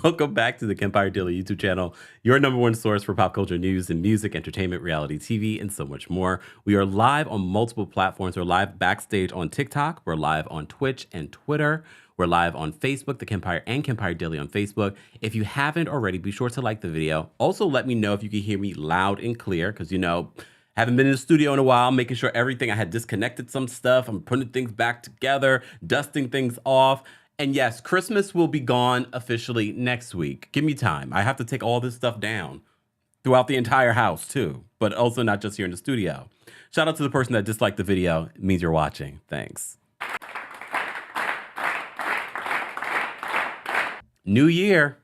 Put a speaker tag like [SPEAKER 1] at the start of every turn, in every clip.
[SPEAKER 1] Welcome back to the Kempire Daily YouTube channel, your number one source for pop culture news and music, entertainment, reality TV, and so much more. We are live on multiple platforms. We're live backstage on TikTok. We're live on Twitch and Twitter. We're live on Facebook, The Kempire and Kempire Daily on Facebook. If you haven't already, be sure to like the video. Also, let me know if you can hear me loud and clear, because, you know, haven't been in the studio in a while, making sure everything, I had disconnected some stuff. I'm putting things back together, dusting things off. And yes, Christmas will be gone officially next week. Give me time. I have to take all this stuff down throughout the entire house too, but also not just here in the studio. Shout out to the person that disliked the video. It means you're watching. Thanks. New year.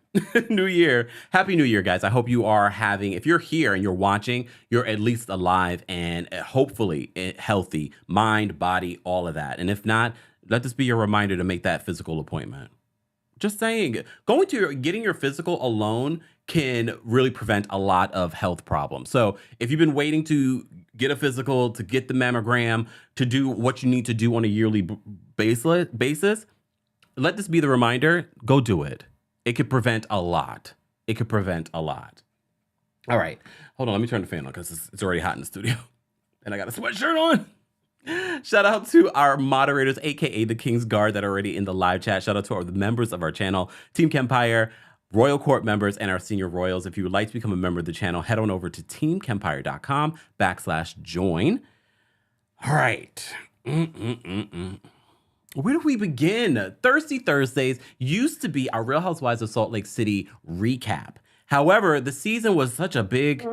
[SPEAKER 1] New year. Happy New Year, guys. I hope you are having, if you're here and you're watching, you're at least alive and hopefully healthy, mind, body, all of that. And if not, let this be your reminder to make that physical appointment. Just saying, getting your physical alone can really prevent a lot of health problems. So if you've been waiting to get a physical, to get the mammogram, to do what you need to do on a yearly basis, let this be the reminder, go do it. It could prevent a lot. It could prevent a lot. All right, hold on, let me turn the fan on because it's already hot in the studio and I got a sweatshirt on. Shout out to our moderators, aka the King's Guard, that are already in the live chat. Shout out to all the members of our channel, Team Kempire, Royal Court members, and our senior royals. If you would like to become a member of the channel, head on over to teamkempire.com/join. All right. Where do we begin? Thirsty Thursdays used to be our Real Housewives of Salt Lake City recap. However, the season was such a big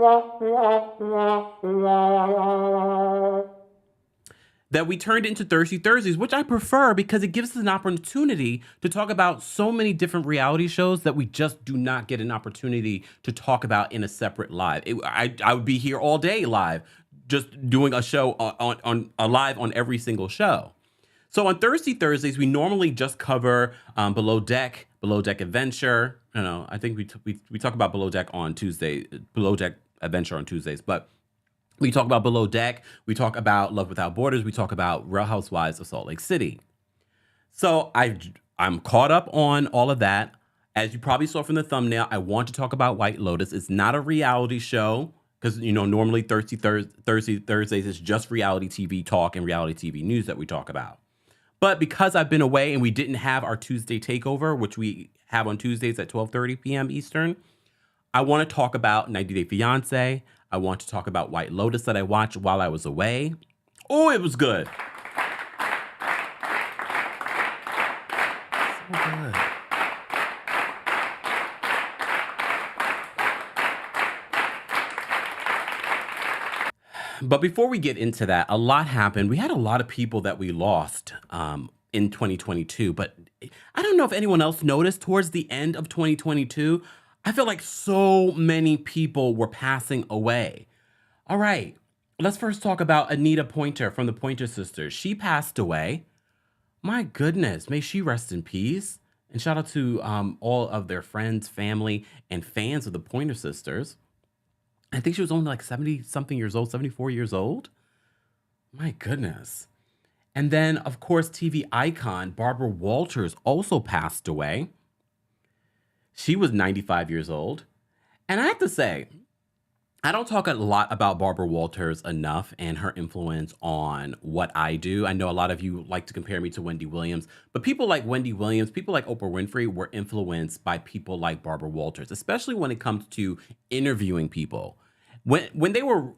[SPEAKER 1] that we turned into Thirsty Thursdays, which I prefer because it gives us an opportunity to talk about so many different reality shows that we just do not get an opportunity to talk about in a separate live. I would be here all day live, just doing a show on live on every single show. So on Thirsty Thursdays, we normally just cover Below Deck Adventure. I think we talk about Below Deck on Tuesday, Below Deck Adventure on Tuesdays, but we talk about Below Deck, we talk about Love Without Borders, we talk about Real Housewives of Salt Lake City. So I'm caught up on all of that. As you probably saw from the thumbnail, I want to talk about White Lotus. It's not a reality show because, you know, normally Thirsty Thursdays is just reality TV talk and reality TV news that we talk about. But because I've been away and we didn't have our Tuesday takeover, which we have on Tuesdays at 12:30 p.m. Eastern, I want to talk about 90 Day Fiancé. I want to talk about White Lotus that I watched while I was away. Oh, it was good. So good. But before we get into that, a lot happened. We had a lot of people that we lost in 2022. But I don't know if anyone else noticed towards the end of 2022, I feel like so many people were passing away. All right, let's first talk about Anita Pointer from the Pointer Sisters. She passed away. My goodness, may she rest in peace. And shout out to all of their friends, family, and fans of the Pointer Sisters. I think she was only like 70-something years old, 74 years old. My goodness. And then, of course, TV icon Barbara Walters also passed away. She was 95 years old. And I have to say, I don't talk a lot about Barbara Walters enough and her influence on what I do. I know a lot of you like to compare me to Wendy Williams, but people like Wendy Williams, people like Oprah Winfrey were influenced by people like Barbara Walters, especially when it comes to interviewing people. When they were,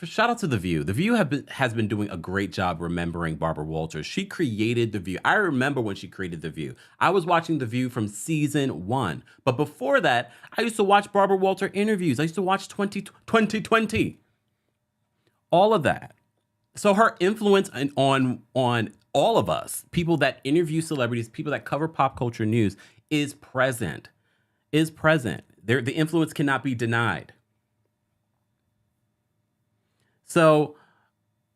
[SPEAKER 1] shout out to The View. The View has been doing a great job remembering Barbara Walters. She created The View. I remember when she created The View. I was watching The View from season 1. But before that, I used to watch Barbara Walters interviews. I used to watch 2020. All of that. So her influence on all of us, people that interview celebrities, people that cover pop culture news, is present. The influence cannot be denied. So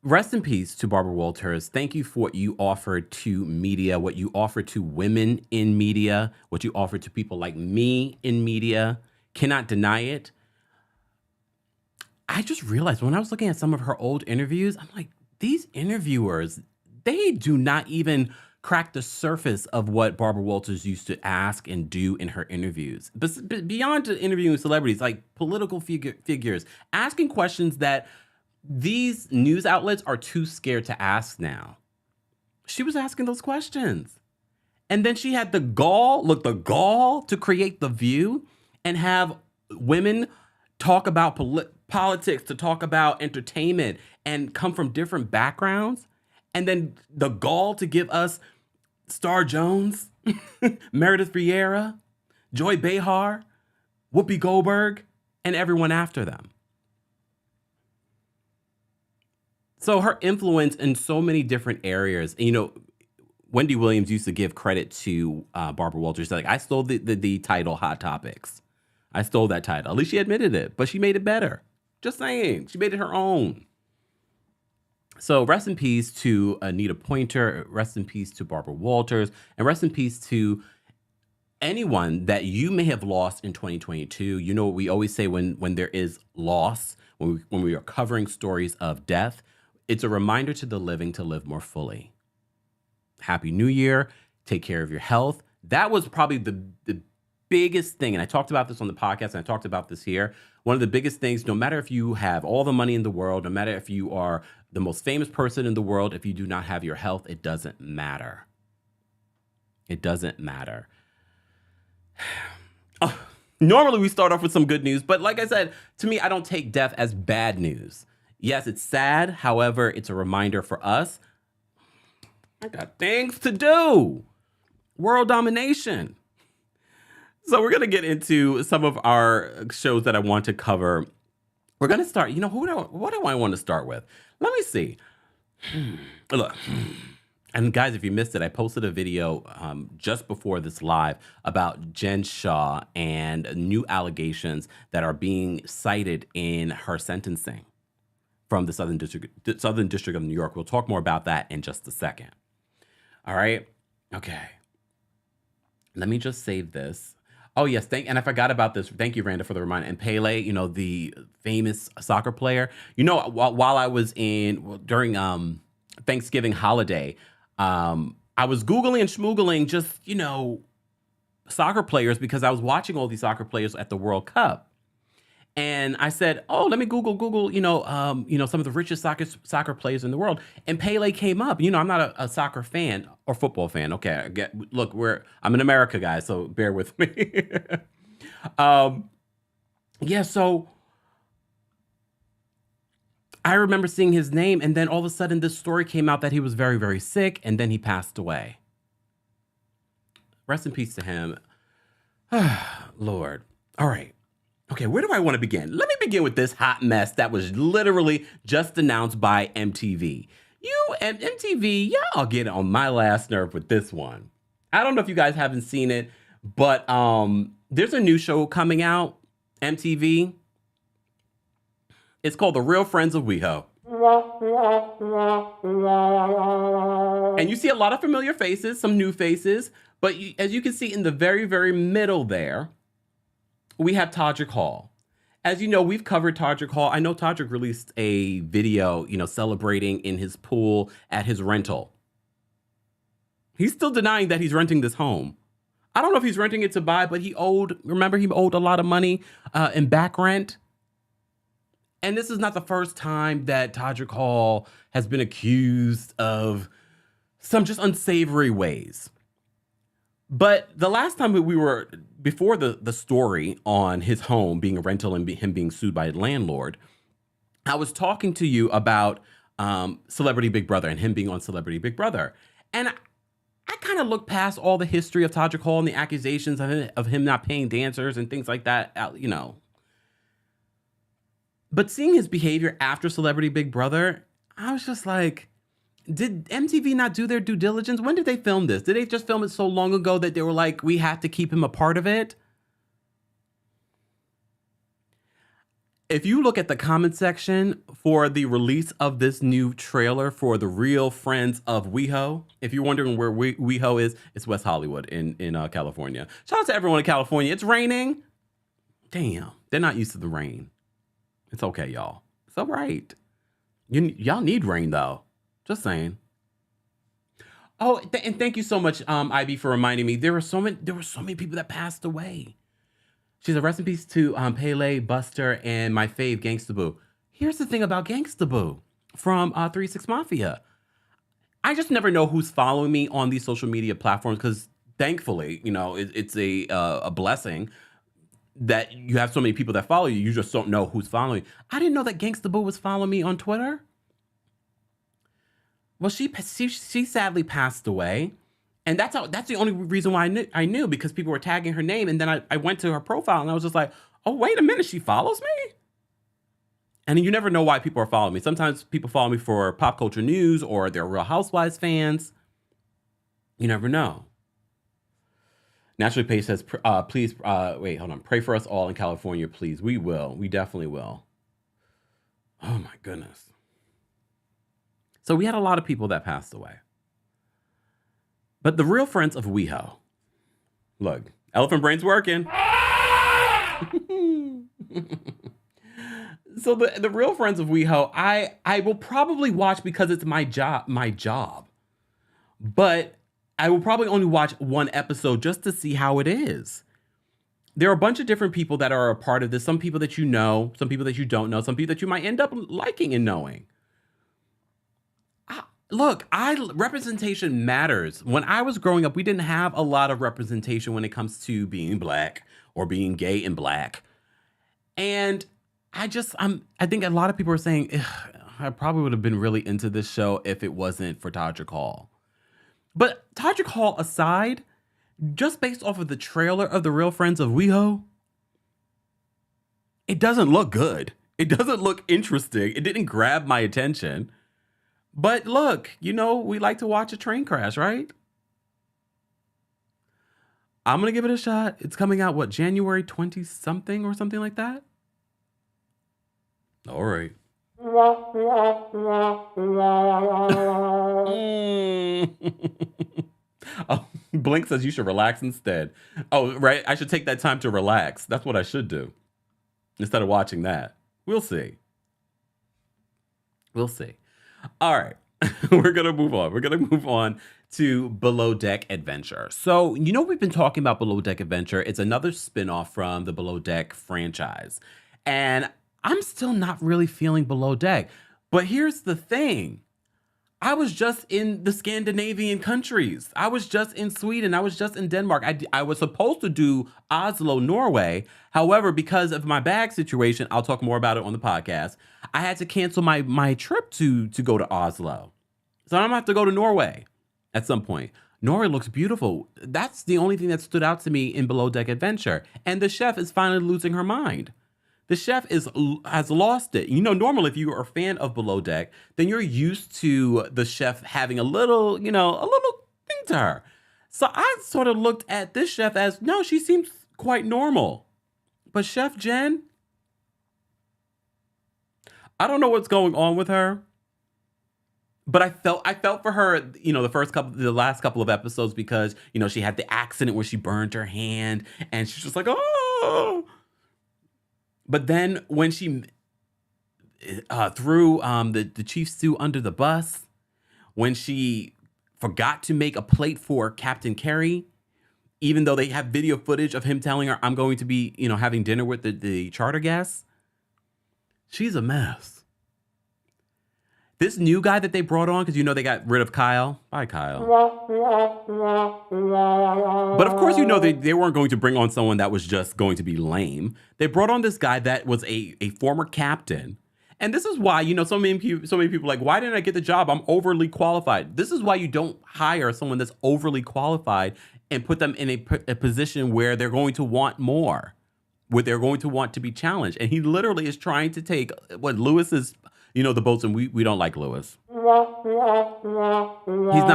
[SPEAKER 1] rest in peace to Barbara Walters. Thank you for what you offered to media, what you offered to women in media, what you offered to people like me in media. Cannot deny it. I just realized when I was looking at some of her old interviews, I'm like, these interviewers, they do not even cracked the surface of what Barbara Walters used to ask and do in her interviews. But beyond interviewing celebrities, like political figures, asking questions that these news outlets are too scared to ask now. She was asking those questions. And then she had the gall to create The View and have women talk about politics, to talk about entertainment, and come from different backgrounds. And then the gall to give us Star Jones, Meredith Vieira, Joy Behar, Whoopi Goldberg, and everyone after them. So her influence in so many different areas, you know, Wendy Williams used to give credit to Barbara Walters. Like, I stole the title Hot Topics. I stole that title. At least she admitted it, but she made it better. Just saying. She made it her own. So rest in peace to Anita Pointer. Rest in peace to Barbara Walters. And rest in peace to anyone that you may have lost in 2022. You know what we always say when there is loss, when we are covering stories of death, it's a reminder to the living to live more fully. Happy New Year. Take care of your health. That was probably the biggest thing. And I talked about this on the podcast and I talked about this here. One of the biggest things, no matter if you have all the money in the world, no matter if you are the most famous person in the world, if you do not have your health, it doesn't matter. It doesn't matter. Oh, normally we start off with some good news, but like I said, to me, I don't take death as bad news. Yes, it's sad. However, it's a reminder for us. I got things to do. World domination. So we're going to get into some of our shows that I want to cover. We're going to start, you know, what do I want to start with? Let me see. Look. And guys, if you missed it, I posted a video just before this live about Jen Shah and new allegations that are being cited in her sentencing from the Southern District of New York. We'll talk more about that in just a second. All right. Okay. Let me just save this. Oh, yes. And I forgot about this. Thank you, Randa, for the reminder. And Pele, you know, the famous soccer player. You know, while I was during Thanksgiving holiday, I was Googling and schmoogling just, you know, soccer players because I was watching all these soccer players at the World Cup. And I said, oh, let me Google, you know, some of the richest soccer players in the world. And Pele came up. You know, I'm not a soccer fan or football fan. Okay, I'm in America, guys, so bear with me. Yeah, so I remember seeing his name, and then all of a sudden this story came out that he was very, very sick, and then he passed away. Rest in peace to him. Lord. All right. Okay, where do I want to begin? Let me begin with this hot mess that was literally just announced by MTV. You and MTV, y'all get on my last nerve with this one. I don't know if you guys haven't seen it, but there's a new show coming out, MTV. It's called The Real Friends of WeHo. And you see a lot of familiar faces, some new faces, but as you can see in the very, very middle there, we have Todrick Hall. As you know, we've covered Todrick Hall. I know Todrick released a video, you know, celebrating in his pool at his rental. He's still denying that he's renting this home. I don't know if he's renting it to buy, but he owed a lot of money in back rent. And this is not the first time that Todrick Hall has been accused of some just unsavory ways. But the last time before the story on his home being a rental and him being sued by a landlord, I was talking to you about Celebrity Big Brother and him being on Celebrity Big Brother. And I kind of looked past all the history of Todrick Hall and the accusations of him not paying dancers and things like that, you know. But seeing his behavior after Celebrity Big Brother, I was just like, did MTV not do their due diligence? When did they film this? Did they just film it so long ago that they were like, we have to keep him a part of it? If you look at the comment section for the release of this new trailer for The Real Friends of WeHo, if you're wondering where WeHo is, it's West Hollywood in California. Shout out to everyone in California. It's raining. Damn, they're not used to the rain. It's okay, y'all. It's all right. Y'all need rain, though. Just saying. Oh, and thank you so much, Ivy, for reminding me. There were so many people that passed away. She's a rest in peace to Pele, Buster, and my fave, Gangsta Boo. Here's the thing about Gangsta Boo from 3 6 Mafia. I just never know who's following me on these social media platforms because thankfully, it's a blessing that you have so many people that follow you. You just don't know who's following. I didn't know that Gangsta Boo was following me on Twitter. Well, she sadly passed away, and that's the only reason why I knew because people were tagging her name, and then I went to her profile and I was just like, oh wait a minute, she follows me. And you never know why people are following me. Sometimes people follow me for pop culture news or they're Real Housewives fans. You never know. Naturally Pace says, please, wait, hold on. Pray for us all in California, please. We will. We definitely will. Oh my goodness. So we had a lot of people that passed away. But the real friends of WeHo. Look, elephant brain's working. So the real friends of WeHo, I will probably watch because it's my job. But I will probably only watch one episode just to see how it is. There are a bunch of different people that are a part of this. Some people that you know, some people that you don't know, some people that you might end up liking and knowing. Look, representation matters. When I was growing up, we didn't have a lot of representation when it comes to being Black or being gay and Black. And I think a lot of people are saying, I probably would have been really into this show if it wasn't for Todrick Hall. But Todrick Hall aside, just based off of the trailer of The Real Friends of WeHo, it doesn't look good. It doesn't look interesting. It didn't grab my attention. But look, we like to watch a train crash, right? I'm going to give it a shot. It's coming out, January 20-something or something like that? All right. Oh, Blink says you should relax instead. Oh, right. I should take that time to relax. That's what I should do instead of watching that. We'll see. We'll see. All right. We're going to move on. We're going to move on to Below Deck Adventure. So, we've been talking about Below Deck Adventure. It's another spinoff from the Below Deck franchise. And I'm still not really feeling Below Deck. But here's the thing. I was just in the Scandinavian countries. I was just in Sweden. I was just in Denmark. I was supposed to do Oslo, Norway. However, because of my bag situation, I'll talk more about it on the podcast, I had to cancel my trip to go to Oslo. So I'm going to have to go to Norway at some point. Norway looks beautiful. That's the only thing that stood out to me in Below Deck Adventure. And the chef is finally losing her mind. The chef has lost it. Normally if you are a fan of Below Deck, then you're used to the chef having a little thing to her. So I sort of looked at this chef as, no, she seems quite normal. But Chef Jen, I don't know what's going on with her. But I felt for her, the last couple of episodes because, she had the accident where she burned her hand and she's just like, oh. But then when she threw the chief stew under the bus, when she forgot to make a plate for Captain Kerry, even though they have video footage of him telling her, I'm going to be, having dinner with the charter guests, she's a mess. This new guy that they brought on, because they got rid of Kyle. Bye, Kyle. But of course, they weren't going to bring on someone that was just going to be lame. They brought on this guy that was a former captain. And this is why, so many people are like, why didn't I get the job? I'm overly qualified. This is why you don't hire someone that's overly qualified and put them in a position where they're going to want more, where they're going to want to be challenged. And he literally is trying to take what Lewis is. The boatswain, we don't like Lewis. He's not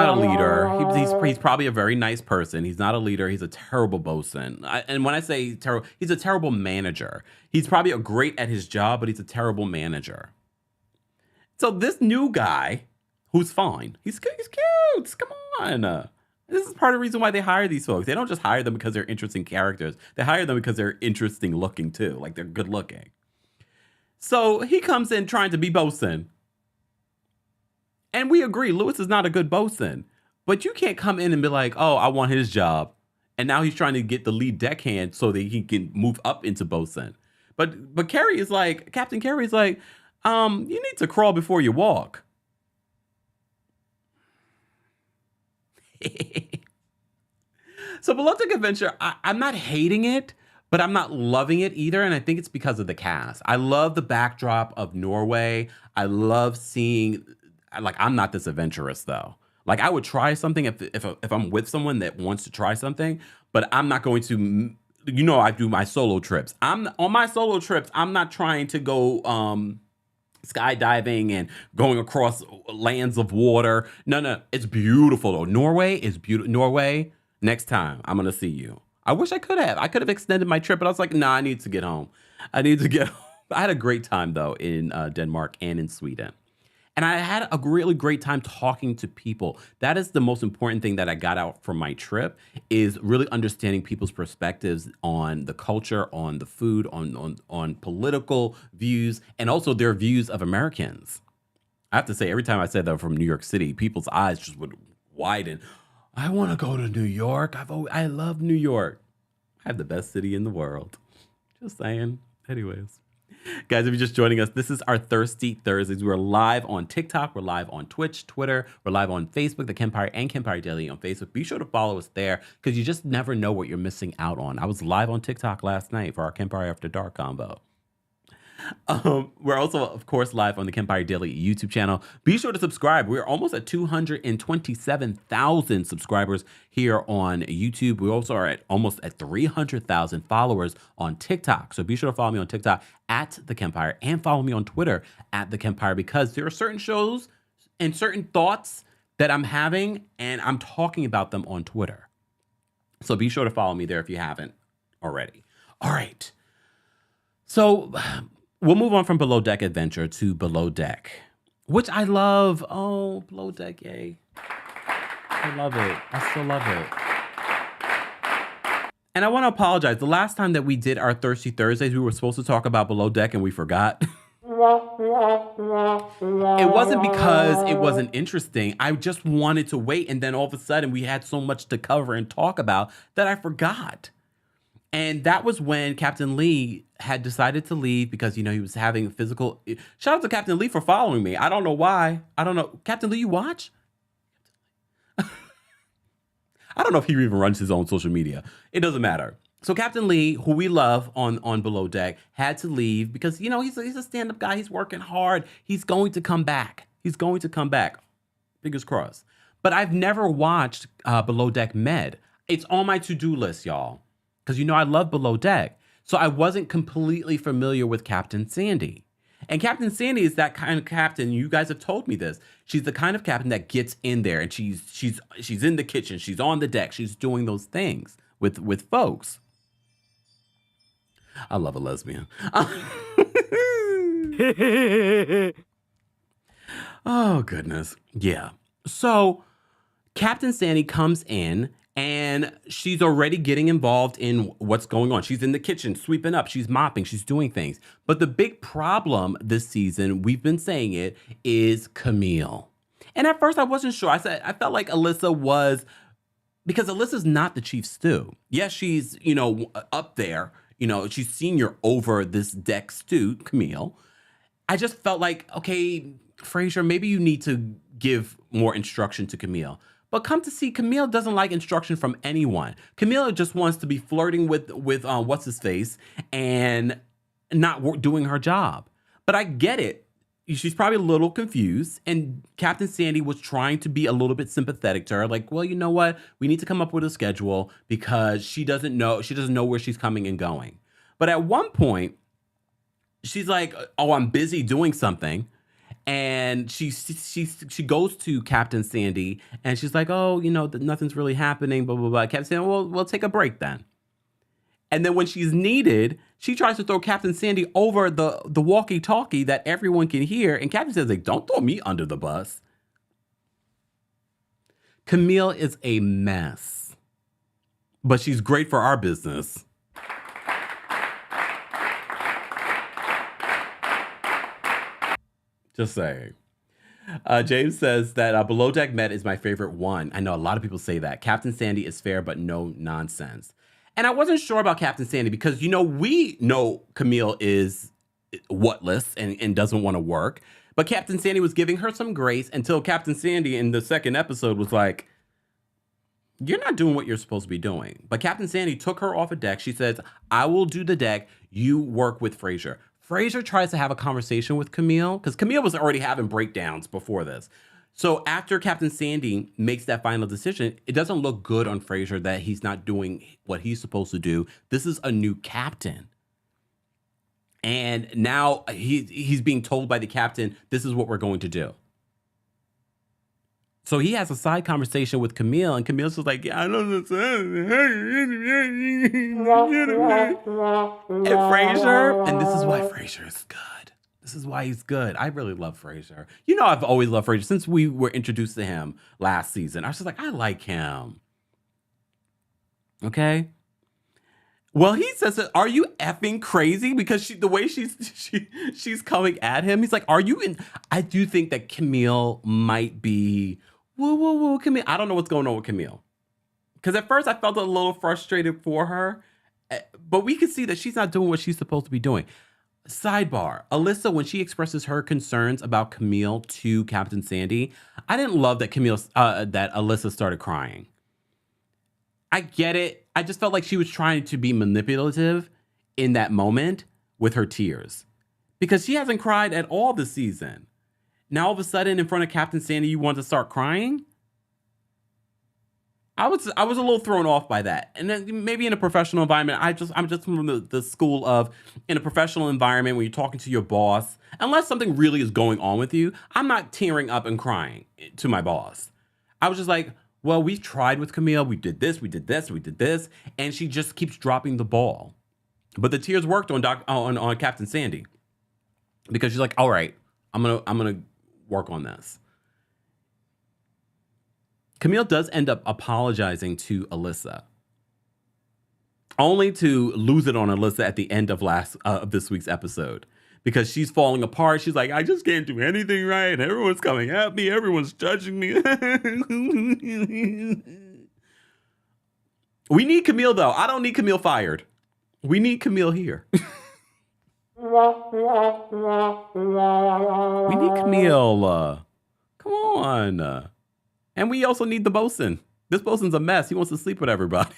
[SPEAKER 1] a leader. He's probably a very nice person. He's not a leader. He's a terrible boatswain. And when I say terrible, he's a terrible manager. He's probably great at his job, but he's a terrible manager. So this new guy, who's fine, he's cute. Come on. This is part of the reason why they hire these folks. They don't just hire them because they're interesting characters. They hire them because they're interesting looking too. Like they're good looking. So he comes in trying to be bosun. And we agree, Lewis is not a good bosun. But you can't come in and be like, oh, I want his job. And now he's trying to get the lead deckhand so that he can move up into bosun. But Carrie is like, Captain Carrie is like, you need to crawl before you walk. So Below Deck Adventure, I'm not hating it, but I'm not loving it either. And I think it's because of the cast. I love the backdrop of Norway. I love seeing, like, I'm not this adventurous though. Like, I would try something if I'm with someone that wants to try something, but I'm not going to, I do my solo trips. On my solo trips, I'm not trying to go skydiving and going across lands of water. No, it's beautiful though. Norway is beautiful. Norway, next time I'm gonna see you. I wish I could have. I could have extended my trip, but I was like, nah, I need to get home. I need to get home. I had a great time though in Denmark and in Sweden. And I had a really great time talking to people. That is the most important thing that I got out from my trip, is really understanding people's perspectives on the culture, on the food, on political views, and also their views of Americans. I have to say, every time I said that from New York City, people's eyes just would widen. I want to go to New York. I love New York. I have the best city in the world. Just saying. Anyways. Guys, if you're just joining us, this is our Thirsty Thursdays. We're live on TikTok. We're live on Twitch, Twitter. We're live on Facebook, The Kempire and Kempire Daily on Facebook. Be sure to follow us there because you just never know what you're missing out on. I was live on TikTok last night for our Kempire After Dark combo. We're also, of course, live on the Kempire Daily YouTube channel. Be sure to subscribe. We're almost at 227,000 subscribers here on YouTube. We also are almost at 300,000 followers on TikTok. So be sure to follow me on TikTok at TheKempire and follow me on Twitter at TheKempire, because there are certain shows and certain thoughts that I'm having and I'm talking about them on Twitter. So be sure to follow me there if you haven't already. All right. So we'll move on from Below Deck Adventure to Below Deck, which I love. Oh, Below Deck, yay. I love it. I still love it. And I want to apologize. The last time that we did our Thirsty Thursdays, we were supposed to talk about Below Deck and we forgot. It wasn't because it wasn't interesting. I just wanted to wait. And then all of a sudden we had so much to cover and talk about that I forgot. And that was when Captain Lee had decided to leave because, he was having physical. Shout out to Captain Lee for following me. I don't know why. I don't know. Captain Lee, you watch? I don't know if he even runs his own social media. It doesn't matter. So Captain Lee, who we love on Below Deck, had to leave because, he's a stand-up guy. He's working hard. He's going to come back. He's going to come back. Fingers crossed. But I've never watched Below Deck Med. It's on my to-do list, y'all. Because I love Below Deck. So I wasn't completely familiar with Captain Sandy. And Captain Sandy is that kind of captain. You guys have told me this. She's the kind of captain that gets in there and she's in the kitchen. She's on the deck. She's doing those things with folks. I love a lesbian. Oh, goodness. Yeah. So Captain Sandy comes in and she's already getting involved in what's going on. She's in the kitchen, sweeping up. She's mopping. She's doing things. But the big problem this season, we've been saying it, is Camille. And at first I wasn't sure. I felt like Alyssa was, because Alyssa's not the chief stew. Yes, she's, up there. She's senior over this deck stew, Camille. I just felt like, okay, Frasier, maybe you need to give more instruction to Camille. But come to see, Camille doesn't like instruction from anyone. Camille just wants to be flirting with what's his face and not doing her job. But I get it. She's probably a little confused. And Captain Sandy was trying to be a little bit sympathetic to her. Like, well, you know what? We need to come up with a schedule because she doesn't know where she's coming and going. But at one point, she's like, oh, I'm busy doing something. And she goes to Captain Sandy and she's like, oh, nothing's really happening, blah, blah, blah. Captain Sandy, well, we'll take a break then. And then when she's needed, she tries to throw Captain Sandy over the walkie-talkie that everyone can hear. And Captain Sandy's like, don't throw me under the bus. Camille is a mess, but she's great for our business. Just saying. James says that Below Deck Med is my favorite one. I know a lot of people say that. Captain Sandy is fair, but no nonsense. And I wasn't sure about Captain Sandy because, we know Camille is whatless and doesn't want to work. But Captain Sandy was giving her some grace until Captain Sandy in the second episode was like, you're not doing what you're supposed to be doing. But Captain Sandy took her off a deck. She says, I will do the deck. You work with Frasier. Frasier tries to have a conversation with Camille because Camille was already having breakdowns before this. So after Captain Sandy makes that final decision, it doesn't look good on Frasier that he's not doing what he's supposed to do. This is a new captain. And now he's being told by the captain, this is what we're going to do. So he has a side conversation with Camille, and Camille's just like, yeah, I don't understand. And Frasier, and this is why Frasier is good. This is why he's good. I really love Frasier. I've always loved Frasier since we were introduced to him last season. I was just like, I like him. Okay. Well, he says, are you effing crazy? Because the way she's coming at him, he's like, are you in? I do think that Camille might be, whoa, Camille. I don't know what's going on with Camille. Because at first I felt a little frustrated for her, but we could see that she's not doing what she's supposed to be doing. Sidebar, Alyssa, when she expresses her concerns about Camille to Captain Sandy, I didn't love that that Alyssa started crying. I get it. I just felt like she was trying to be manipulative in that moment with her tears because she hasn't cried at all this season. Now, all of a sudden, in front of Captain Sandy, you want to start crying? I was a little thrown off by that. And then maybe in a professional environment, I'm just from the school of, in a professional environment when you're talking to your boss, unless something really is going on with you, I'm not tearing up and crying to my boss. I was just like, well, we tried with Camille. We did this, we did this, we did this. And she just keeps dropping the ball. But the tears worked on Captain Sandy. Because she's like, all right, I'm gonna work on this. Camille does end up apologizing to Alyssa. Only to lose it on Alyssa at the end of this week's episode. Because she's falling apart. She's like, I just can't do anything right. And everyone's coming at me. Everyone's judging me. We need Camille, though. I don't need Camille fired. We need Camille here. We need Camille. Come on. And we also need the bosun. This bosun's a mess. He wants to sleep with everybody.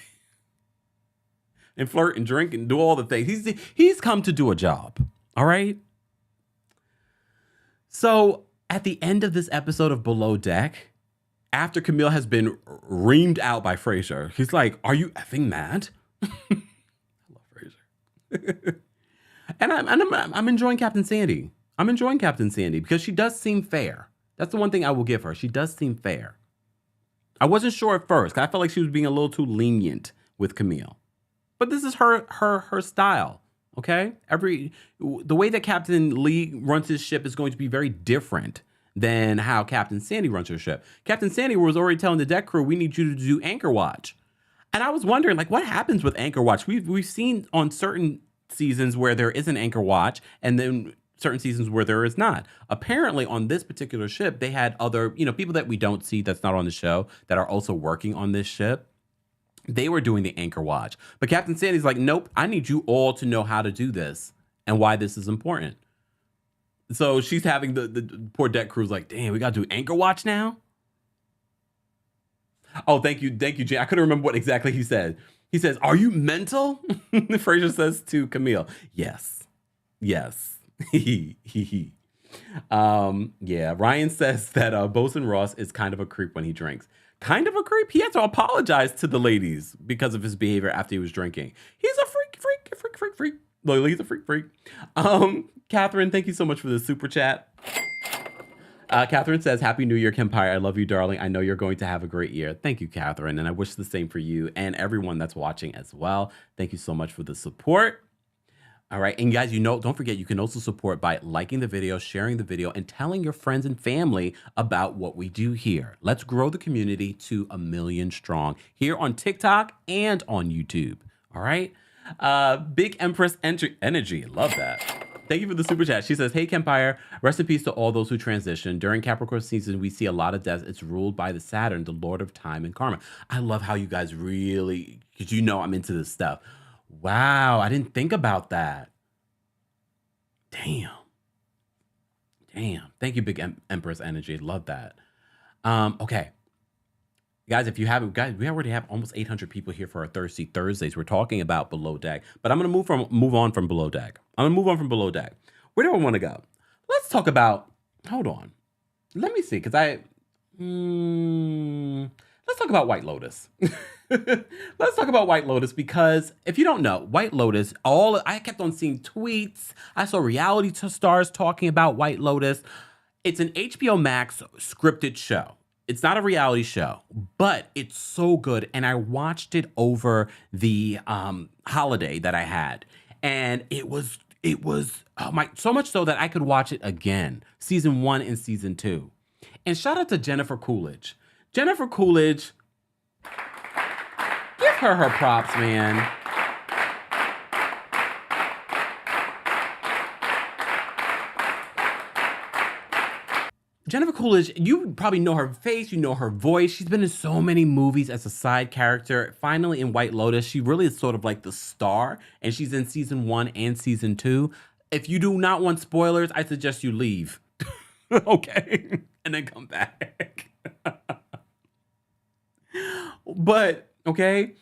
[SPEAKER 1] And flirt and drink and do all the things. He's come to do a job. All right. So at the end of this episode of Below Deck, after Camille has been reamed out by Frasier, he's like, are you effing mad? I love Frasier. And I'm enjoying Captain Sandy. I'm enjoying Captain Sandy because she does seem fair. That's the one thing I will give her. She does seem fair. I wasn't sure at first. I felt like she was being a little too lenient with Camille. But this is her style. Okay, the way that Captain Lee runs his ship is going to be very different than how Captain Sandy runs her ship. Captain Sandy was already telling the deck crew, we need you to do anchor watch. And I was wondering, like, what happens with anchor watch? We've seen on certain seasons where there is an anchor watch and then certain seasons where there is not. Apparently on this particular ship, they had other, people that we don't see that's not on the show that are also working on this ship. They were doing the anchor watch. But Captain Sandy's like, nope, I need you all to know how to do this and why this is important. So she's having the poor deck crew's like, damn, we got to do anchor watch now? Oh, thank you, Jane. I couldn't remember what exactly he said. He says, are you mental? Frasier says to Camille, yes. Yeah, Ryan says that Bosun Ross is kind of a creep when he drinks. Kind of a creep? He had to apologize to the ladies because of his behavior after he was drinking. He's a freak. Well, he's a freak. Catherine, thank you so much for the super chat. Catherine says, Happy New Year, Kempire. I love you, darling. I know you're going to have a great year. Thank you, Catherine. And I wish the same for you and everyone that's watching as well. Thank you so much for the support. All right. And guys, don't forget, you can also support by liking the video, sharing the video, and telling your friends and family about what we do here. Let's grow the community to 1 million strong here on TikTok and on YouTube. All right. Big Empress Energy. Love that. Thank you for the super chat. She says, "Hey Kempire, rest in peace to all those who transition. During Capricorn season, we see a lot of deaths. It's ruled by the Saturn, the Lord of Time and Karma." I love how you guys really, because you know I'm into this stuff. Wow, I didn't think about that. Damn. Thank you, Big Empress Energy. Love that. Okay. Guys, if you haven't, guys, we already have almost 800 people here for our Thirsty Thursdays. We're talking about Below Deck, but I'm going to move on from Below Deck. I'm going to move on from Below Deck. Where do I want to go? Let's talk about, hold on. Let me see, because let's talk about White Lotus. Let's talk about White Lotus, because if you don't know, White Lotus, I kept on seeing tweets. I saw reality stars talking about White Lotus. It's an HBO Max scripted show. It's not a reality show, but it's so good. And I watched it over the holiday that I had. And it was so much so that I could watch it again, season 1 and season 2. And shout out to Jennifer Coolidge. Jennifer Coolidge, give her props, man. Jennifer Coolidge, you probably know her face, you know her voice. She's been in so many movies as a side character. Finally, in White Lotus, she really is sort of like the star, and she's in season 1 and season 2. If you do not want spoilers, I suggest you leave. Okay? And then come back. But, okay,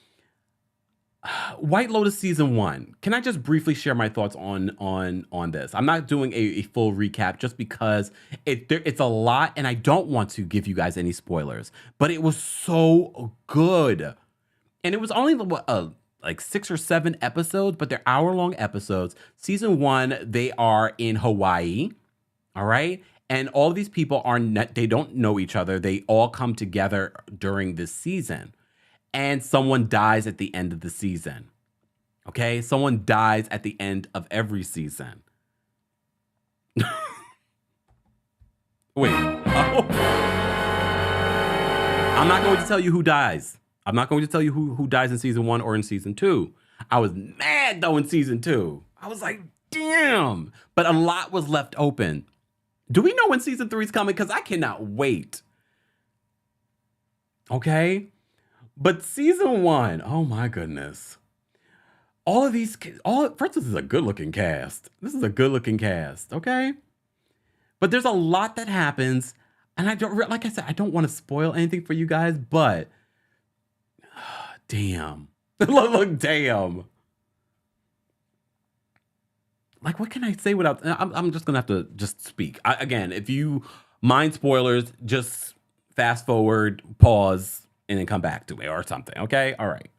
[SPEAKER 1] White Lotus season 1. Can I just briefly share my thoughts on this? I'm not doing a full recap just because it's a lot, and I don't want to give you guys any spoilers. But it was so good, and it was only like 6 or 7 episodes, but they're hour-long episodes. Season 1, they are in Hawaii, all right, and all of these people they don't know each other. They all come together during this season. And someone dies at the end of the season. Okay? Someone dies at the end of every season. Wait. Oh. I'm not going to tell you who dies. I'm not going to tell you who dies in season 1 or in season 2. I was mad, though, in season 2. I was like, damn. But a lot was left open. Do we know when season 3 is coming? Because I cannot wait. Okay? But season 1, oh my goodness. All of these, first, this is a good-looking cast. This is a good-looking cast, okay? But there's a lot that happens, and like I said, I don't want to spoil anything for you guys, but damn. Look, damn. Like, what can I say without, I'm just going to have to just speak. Again, if you mind spoilers, just fast forward, pause, and then come back to it or something. Okay. All right.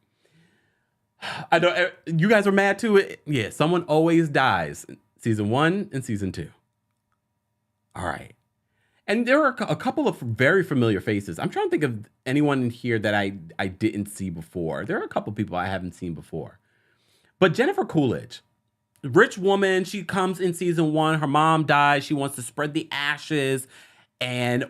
[SPEAKER 1] I know you guys are mad too. Yeah. Someone always dies. Season 1 and season 2. All right. And there are a couple of very familiar faces. I'm trying to think of anyone in here that I didn't see before. There are a couple people I haven't seen before. But Jennifer Coolidge, rich woman, she comes in season 1. Her mom dies. She wants to spread the ashes, and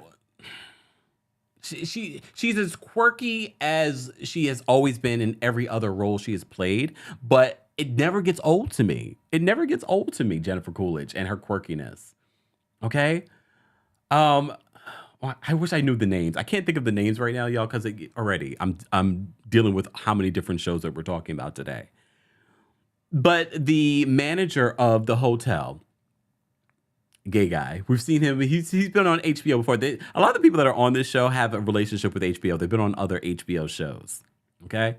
[SPEAKER 1] she's as quirky as she has always been in every other role she has played, but it never gets old to me. It never gets old to me, Jennifer Coolidge and her quirkiness. Okay? I wish I knew the names. I can't think of the names right now, y'all, because already I'm dealing with how many different shows that we're talking about today. But the manager of the hotel, gay guy. We've seen him. He's been on HBO before. A lot of the people that are on this show have a relationship with HBO. They've been on other HBO shows. Okay,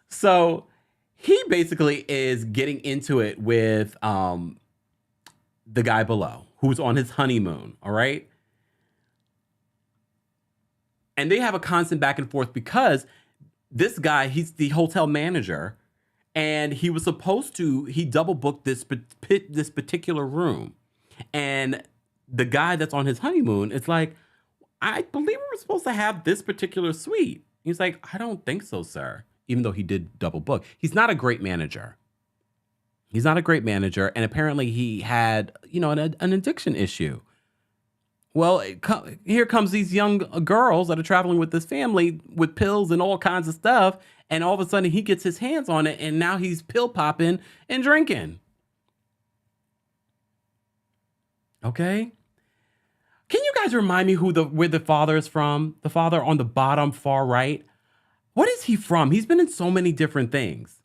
[SPEAKER 1] so he basically is getting into it with the guy below, who's on his honeymoon. All right, and they have a constant back and forth because this guy, he's the hotel manager, and he was supposed to. He double booked this particular room. And the guy that's on his honeymoon is like, I believe we were supposed to have this particular suite. He's like, I don't think so, sir. Even though he did double book. He's not a great manager. He's not a great manager. And apparently he had, an addiction issue. Well, here comes these young girls that are traveling with this family with pills and all kinds of stuff. And all of a sudden he gets his hands on it. And now he's pill popping and drinking. Okay. Can you guys remind me where the father is from? The father on the bottom far right. What is he from? He's been in so many different things.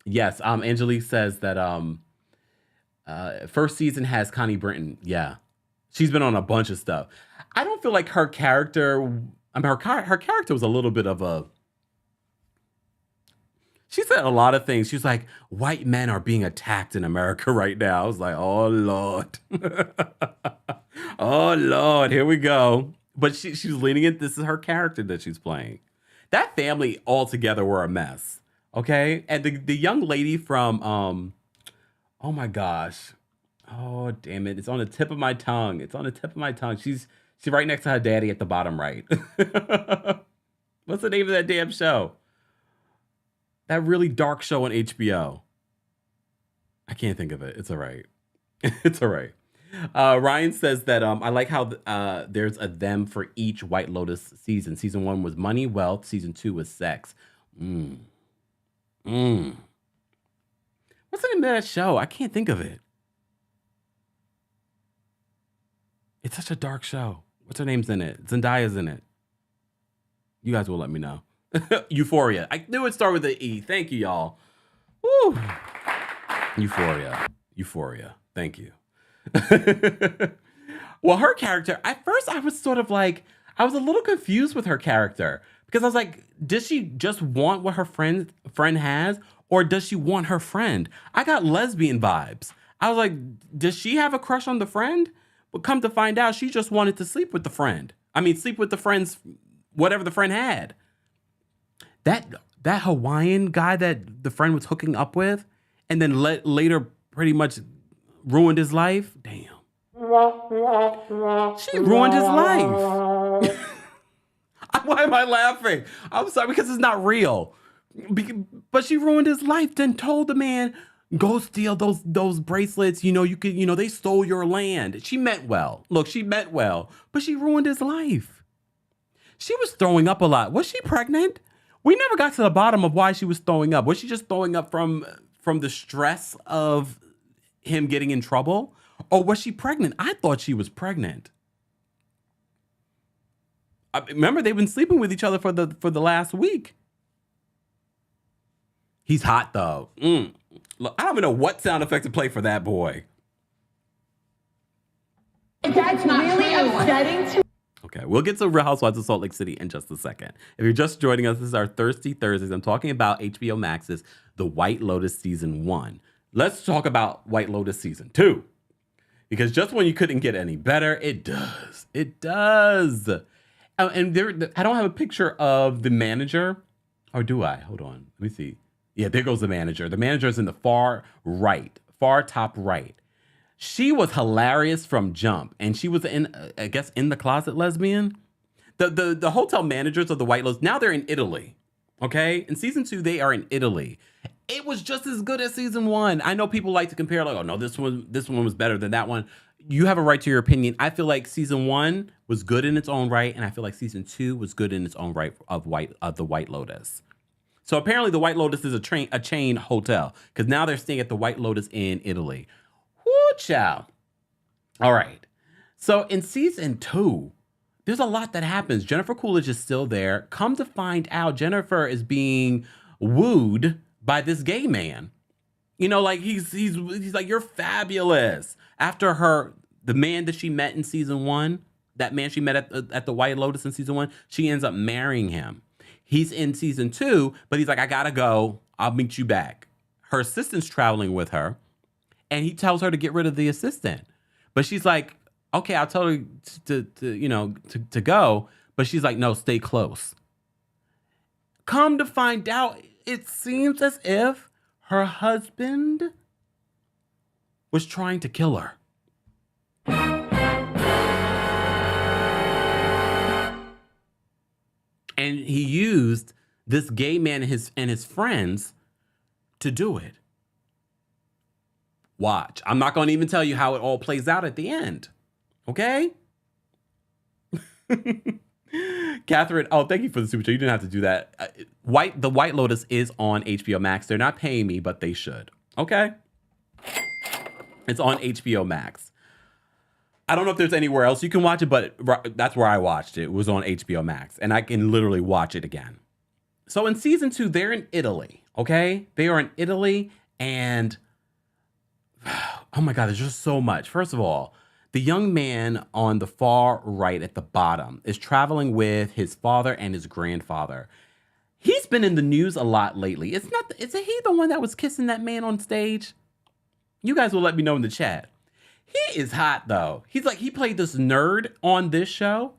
[SPEAKER 1] Yes, Angelique says that first season has Connie Britton. Yeah. She's been on a bunch of stuff. I don't feel like her character, I mean her character was a little bit of a, she said a lot of things. She was like, white men are being attacked in America right now. I was like, oh Lord. Oh Lord, here we go. But she's leaning in. This is her character that she's playing. That family altogether were a mess. Okay. And the young lady from oh my gosh. Oh damn it. It's on the tip of my tongue. It's on the tip of my tongue. She's right next to her daddy at the bottom right. What's the name of that damn show? That really dark show on HBO. I can't think of it. It's all right. It's all right. Ryan says that I like how there's a them for each White Lotus season. Season 1 was money, wealth. Season 2 was sex. What's the name of that show? I can't think of it. It's such a dark show. What's her name's in it? Zendaya's in it. You guys will let me know. Euphoria. I knew it started with the E. Thank you, y'all. Woo. Euphoria. Thank you. Well, her character, at first I was sort of like, I was a little confused with her character because I was like, does she just want what her friend has, or does she want her friend? I got lesbian vibes. I was like, does she have a crush on the friend? But come to find out, she just wanted to sleep with the friend. I mean, sleep with the friend's, whatever the friend had. That Hawaiian guy that the friend was hooking up with, and then later pretty much ruined his life. Damn. She ruined his life. Why am I laughing? I'm sorry, because it's not real. But she ruined his life, then told the man, go steal those bracelets. You know, they stole your land. She meant well. Look, she meant well, but she ruined his life. She was throwing up a lot. Was she pregnant? We never got to the bottom of why she was throwing up. Was she just throwing up from the stress of him getting in trouble? Or was she pregnant? I thought she was pregnant. Remember, they've been sleeping with each other for the last week. He's hot, though. Look, I don't even know what sound effect to play for that boy.
[SPEAKER 2] That's really upsetting to.
[SPEAKER 1] Okay, we'll get to Real Housewives of Salt Lake City in just a second. If you're just joining us, this is our Thirsty Thursdays. I'm talking about HBO Max's The White Lotus Season 1. Let's talk about White Lotus Season 2. Because just when you couldn't get any better, it does. It does. And I don't have a picture of the manager. Or do I? Hold on. Let me see. Yeah, there goes the manager. The manager is in the far top right. She was hilarious from jump, and she was in the closet lesbian. The hotel managers of the White Lotus, now they're in Italy. Okay, in season 2 they are in Italy. It was just as good as season 1. I know people like to compare, like, oh no, this one was better than that one. You have a right to your opinion. I feel like season 1 was good in its own right, and I feel like season 2 was good in its own right of the White Lotus. So apparently the White Lotus is a chain hotel, because now they're staying at the White Lotus in Italy. Woo, child. All right. So in season 2, there's a lot that happens. Jennifer Coolidge is still there. Come to find out, Jennifer is being wooed by this gay man. You know, like he's like, you're fabulous. After the man that she met in season 1, that man she met at the White Lotus in season 1, she ends up marrying him. He's in season 2, but he's like, I gotta go. I'll meet you back. Her assistant's traveling with her, and he tells her to get rid of the assistant. But she's like, okay, I'll tell her to go. But she's like, no, stay close. Come to find out, it seems as if her husband was trying to kill her. And he used this gay man and his friends to do it. Watch. I'm not going to even tell you how it all plays out at the end. Okay? Catherine, oh, thank you for the super chat. You didn't have to do that. The White Lotus is on HBO Max. They're not paying me, but they should. Okay? It's on HBO Max. I don't know if there's anywhere else you can watch it, but that's where I watched it. It was on HBO Max, and I can literally watch it again. So in season 2, they're in Italy, okay? They are in Italy, and oh my God, there's just so much. First of all, the young man on the far right at the bottom is traveling with his father and his grandfather. He's been in the news a lot lately. Is he the one that was kissing that man on stage? You guys will let me know in the chat. He is hot though. He played this nerd on this show,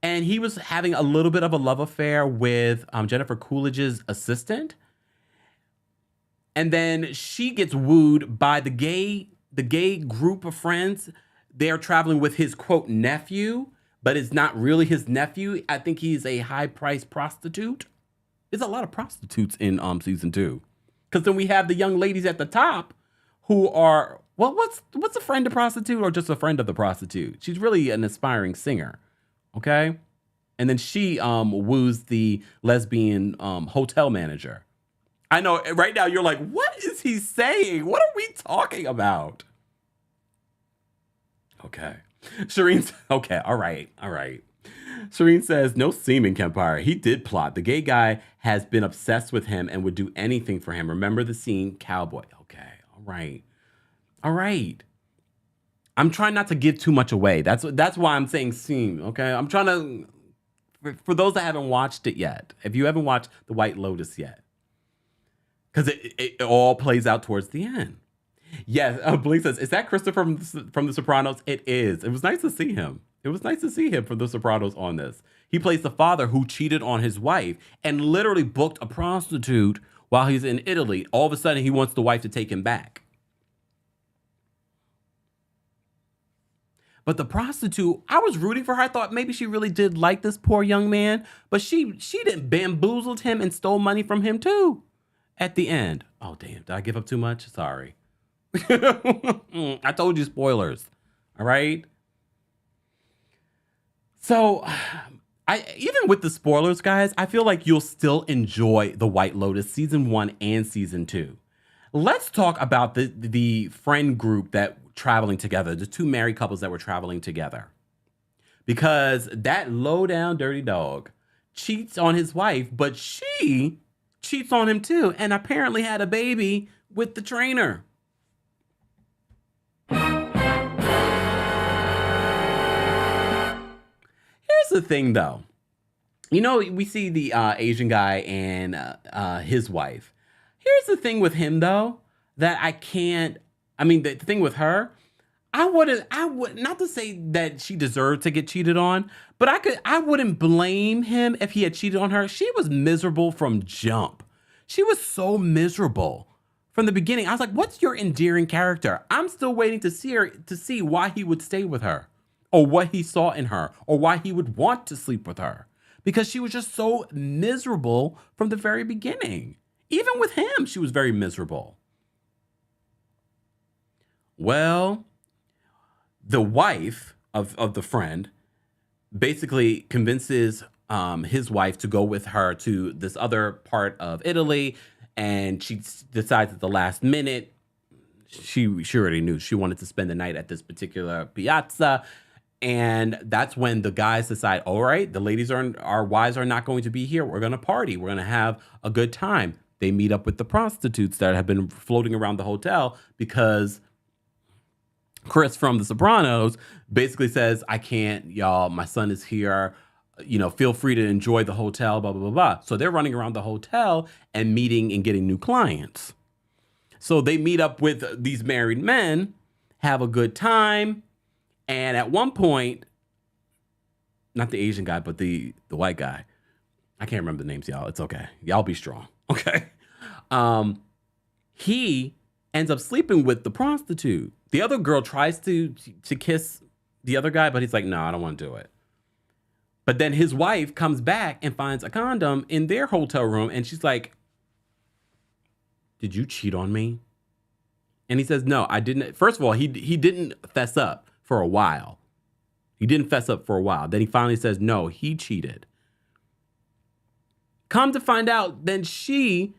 [SPEAKER 1] and he was having a little bit of a love affair with Jennifer Coolidge's assistant. And then she gets wooed by the gay group of friends. They're traveling with his quote nephew, but it's not really his nephew. I think he's a high-priced prostitute. There's a lot of prostitutes in season 2. Because then we have the young ladies at the top who are, well, what's a friend of prostitute or just a friend of the prostitute? She's really an aspiring singer, okay? And then she woos the lesbian hotel manager. I know right now you're like, what is he saying? What are we talking about? Okay. Shireen, okay, all right. Shireen says, no seeming Kempire. He did plot. The gay guy has been obsessed with him and would do anything for him. Remember the scene, Cowboy. Okay, all right. I'm trying not to give too much away. That's why I'm saying seem, okay? I'm trying to, for those that haven't watched it yet, if you haven't watched The White Lotus yet, because it all plays out towards the end. Yes, Blake says, is that Christopher from The Sopranos? It is. It was nice to see him. From The Sopranos on this. He plays the father who cheated on his wife and literally booked a prostitute while he's in Italy. All of a sudden, he wants the wife to take him back. But the prostitute, I was rooting for her. I thought maybe she really did like this poor young man, but she didn't bamboozled him and stole money from him too at the end. Oh, damn. Did I give up too much? Sorry. I told you spoilers. All right. So even with the spoilers, guys, I feel like you'll still enjoy The White Lotus season 1 and season 2. Let's talk about the friend group that traveling together, the two married couples that were traveling together. Because that low down dirty dog cheats on his wife, but she cheats on him too, and apparently had a baby with the trainer. Here's the thing though. You know, we see the Asian guy and his wife. Here's the thing with him though, that the thing with her, I would not to say that she deserved to get cheated on, but I wouldn't blame him if he had cheated on her. She was miserable from jump. She was so miserable from the beginning. I was like, what's your endearing character? I'm still waiting to see why he would stay with her, or what he saw in her, or why he would want to sleep with her. Because she was just so miserable from the very beginning. Even with him, she was very miserable. Well, the wife of the friend basically convinces his wife to go with her to this other part of Italy, and she decides at the last minute, she already knew she wanted to spend the night at this particular piazza, and that's when the guys decide, all right, the ladies our wives are not going to be here. We're going to party. We're going to have a good time. They meet up with the prostitutes that have been floating around the hotel because Chris from The Sopranos basically says, I can't, y'all, my son is here. You know, feel free to enjoy the hotel, blah, blah, blah, blah. So they're running around the hotel and meeting and getting new clients. So they meet up with these married men, have a good time. And at one point, not the Asian guy, but the white guy. I can't remember the names, y'all. It's okay. Y'all be strong. Okay. He ends up sleeping with the prostitute. The other girl tries to kiss the other guy, but he's like, no, I don't want to do it. But then his wife comes back and finds a condom in their hotel room. And she's like, did you cheat on me? And he says, no, I didn't. First of all, he didn't fess up for a while. Then he finally says, no, he cheated. Come to find out, then she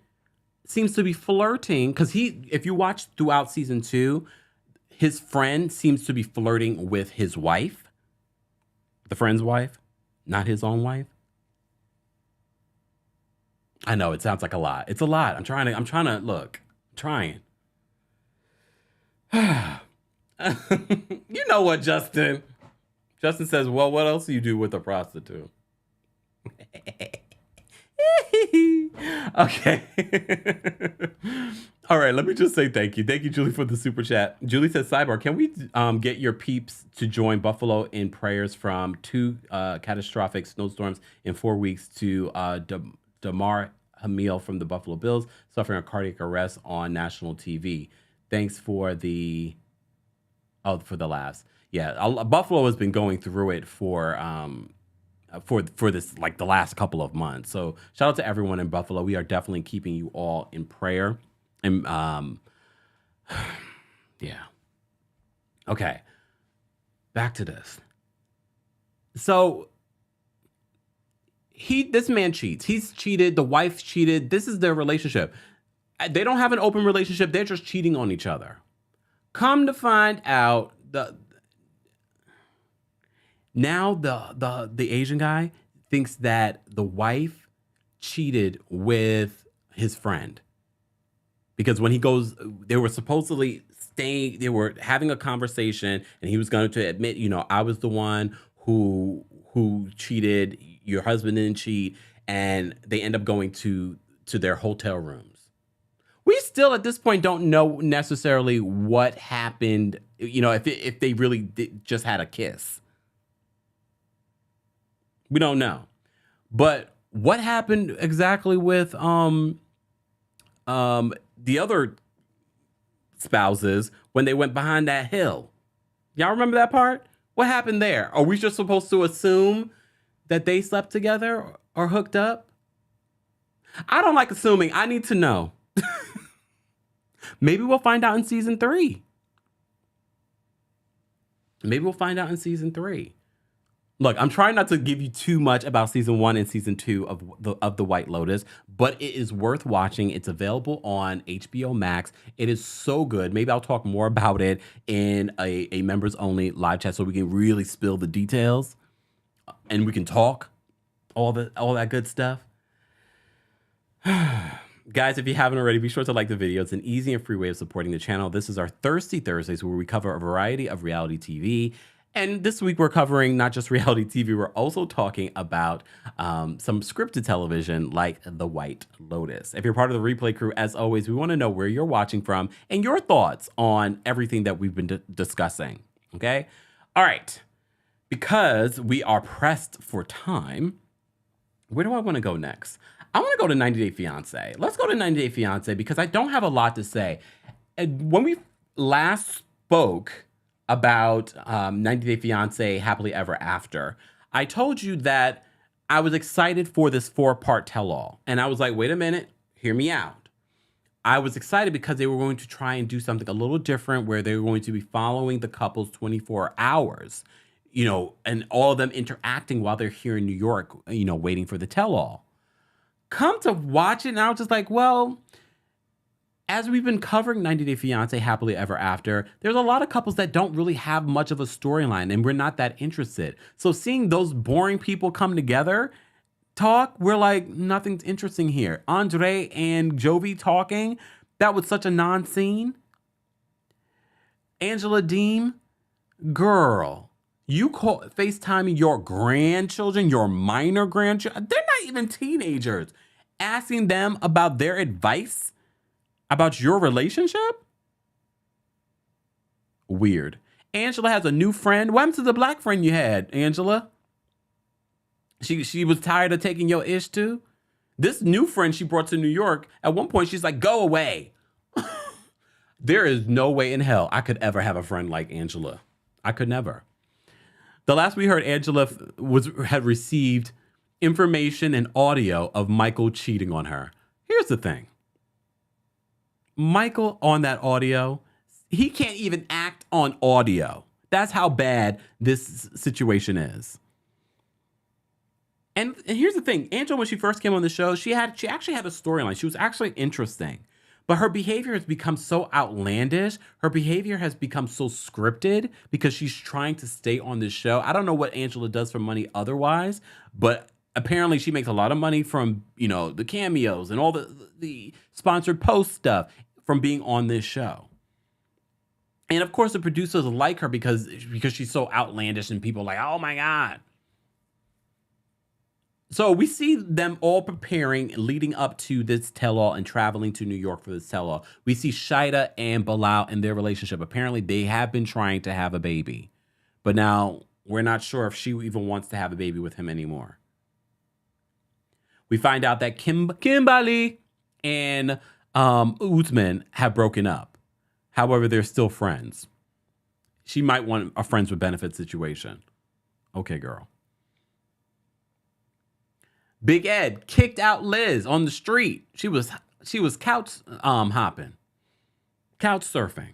[SPEAKER 1] seems to be flirting because if you watch throughout season 2, his friend seems to be flirting with his wife, the friend's wife, not his own wife. I know it sounds like a lot. It's a lot. I'm trying to look. I'm trying. You know what, Justin? Justin says, well, what else do you do with a prostitute? Okay. All right, let me just say thank you. Thank you, Julie, for the super chat. Julie says, sidebar, can we get your peeps to join Buffalo in prayers from 2 catastrophic snowstorms in 4 weeks to Damar Hamil from the Buffalo Bills suffering a cardiac arrest on national TV. Thanks for the laughs. Yeah, Buffalo has been going through it for this like the last couple of months. So shout out to everyone in Buffalo. We are definitely keeping you all in prayer. And yeah. Okay. Back to this. So this man cheats. He's cheated. The wife cheated. This is their relationship. They don't have an open relationship. They're just cheating on each other. Come to find out, the Asian guy thinks that the wife cheated with his friend. Because when he goes, they were supposedly staying, they were having a conversation, and he was going to admit, I was the one who cheated, your husband didn't cheat, and they end up going to their hotel rooms. We still at this point don't know necessarily what happened, if they really just had a kiss. We don't know. But what happened exactly with the other spouses when they went behind that hill? Y'all remember that part? What happened there? Are we just supposed to assume that they slept together or hooked up? I don't like assuming. I need to know. Maybe we'll find out in season 3. Look, I'm trying not to give you too much about season 1 and season 2 of the White Lotus, but it is worth watching. It's available on HBO Max. It is so good. Maybe I'll talk more about it in a members only live chat so we can really spill the details and we can talk all that good stuff. Guys, if you haven't already, be sure to like the video. It's an easy and free way of supporting the channel. This is our Thirsty Thursdays, where we cover a variety of reality TV. And this week we're covering not just reality TV, we're also talking about some scripted television like The White Lotus. If you're part of the replay crew, as always, we want to know where you're watching from and your thoughts on everything that we've been discussing, okay? All right, because we are pressed for time, where do I want to go next? I want to go to 90 Day Fiancé. Let's go to 90 Day Fiancé because I don't have a lot to say. And when we last spoke about 90 Day Fiancé Happily Ever After, I told you that I was excited for this 4-part tell-all. And I was like, wait a minute, hear me out. I was excited because they were going to try and do something a little different where they were going to be following the couples 24 hours, and all of them interacting while they're here in New York, waiting for the tell-all. Come to watch it, and I was just like, well, as we've been covering 90 Day Fiancé Happily Ever After, there's a lot of couples that don't really have much of a storyline, and we're not that interested. So seeing those boring people come together, talk, we're like, nothing's interesting here. Andre and Jovi talking, that was such a non-scene. Angela Deem, girl, you call FaceTiming your grandchildren, your minor grandchildren, they're not even teenagers, asking them about their advice about your relationship? Weird. Angela has a new friend. What happened to the black friend you had, Angela? She was tired of taking your ish too? This new friend she brought to New York, at one point she's like, go away. There is no way in hell I could ever have a friend like Angela. I could never. The last we heard, Angela had received information and audio of Michael cheating on her. Here's the thing. Michael on that audio, he can't even act on audio. That's how bad this situation is. And here's the thing. Angela, when she first came on the show, she actually had a storyline. She was actually interesting. But her behavior has become so outlandish. Her behavior has become so scripted because she's trying to stay on this show. I don't know what Angela does for money otherwise, but apparently she makes a lot of money from, the cameos and all the sponsored post stuff from being on this show. And of course the producers like her because she's so outlandish and people are like, oh my God. So we see them all preparing, leading up to this tell-all and traveling to New York for this tell-all. We see Shida and Bilal in their relationship. Apparently, they have been trying to have a baby. But now, we're not sure if she even wants to have a baby with him anymore. We find out that Kimberly and Usman have broken up. However, they're still friends. She might want a friends with benefits situation. Okay, girl. Big Ed kicked out Liz on the street. She was couch hopping, couch surfing.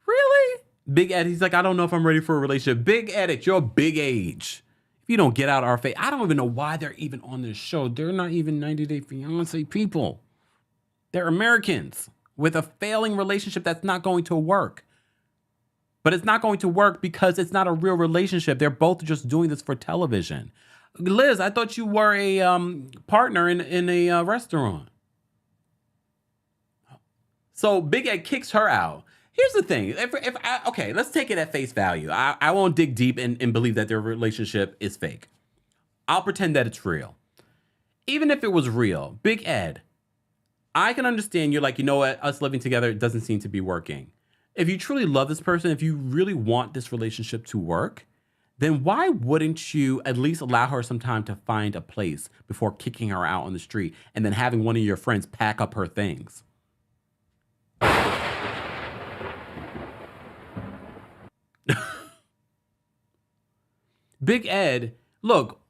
[SPEAKER 1] Really? Big Ed, he's like, I don't know if I'm ready for a relationship. Big Ed, at your big age, if you don't get out our face, I don't even know why they're even on this show. They're not even 90 Day Fiancé people. They're Americans with a failing relationship that's not going to work. But it's not going to work because it's not a real relationship. They're both just doing this for television. Liz, I thought you were a partner in a restaurant. So Big Ed kicks her out. Here's the thing. Okay, let's take it at face value. I won't dig deep and believe that their relationship is fake. I'll pretend that it's real. Even if it was real, Big Ed, I can understand you're like, you know what? Us living together, it doesn't seem to be working. If you truly love this person, if you really want this relationship to work, then why wouldn't you at least allow her some time to find a place before kicking her out on the street and then having one of your friends pack up her things? Big Ed, look,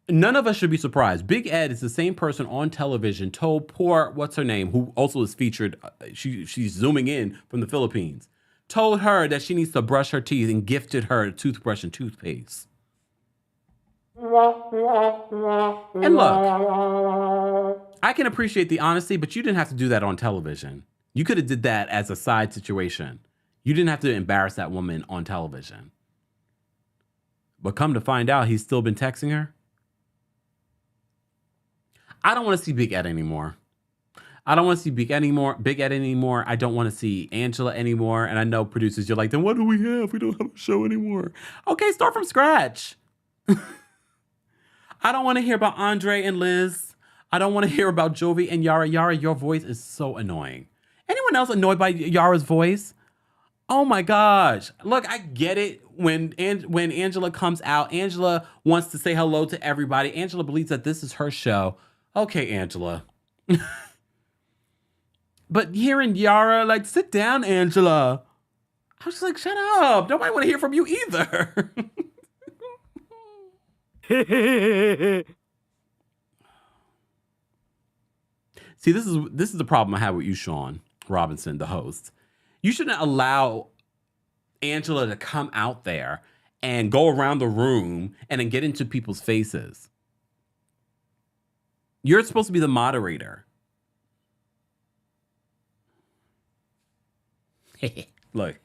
[SPEAKER 1] none of us should be surprised. Big Ed is the same person on television told poor, what's her name, who also is featured, she's zooming in from the Philippines, told her that she needs to brush her teeth and gifted her a toothbrush and toothpaste. And look, I can appreciate the honesty, but you didn't have to do that on television. You could have did that as a side situation. You didn't have to embarrass that woman on television. But come to find out, he's still been texting her. I don't want to see Big Ed anymore. I don't want to see Big Ed anymore. I don't want to see Angela anymore. And I know producers, you're like, then what do we have? We don't have a show anymore. Okay, start from scratch. I don't want to hear about Andre and Liz. I don't want to hear about Jovi and Yara. Yara, your voice is so annoying. Anyone else annoyed by Yara's voice? Oh my gosh. Look, I get it. When Angela comes out, Angela wants to say hello to everybody. Angela believes that this is her show. Okay, Angela. But hearing Yara, like, sit down, Angela. I was just like, shut up. Nobody want to hear from you either. See, this is the problem I have with you, Sean Robinson, the host. You shouldn't allow Angela to come out there and go around the room and then get into people's faces. You're supposed to be the moderator. Look,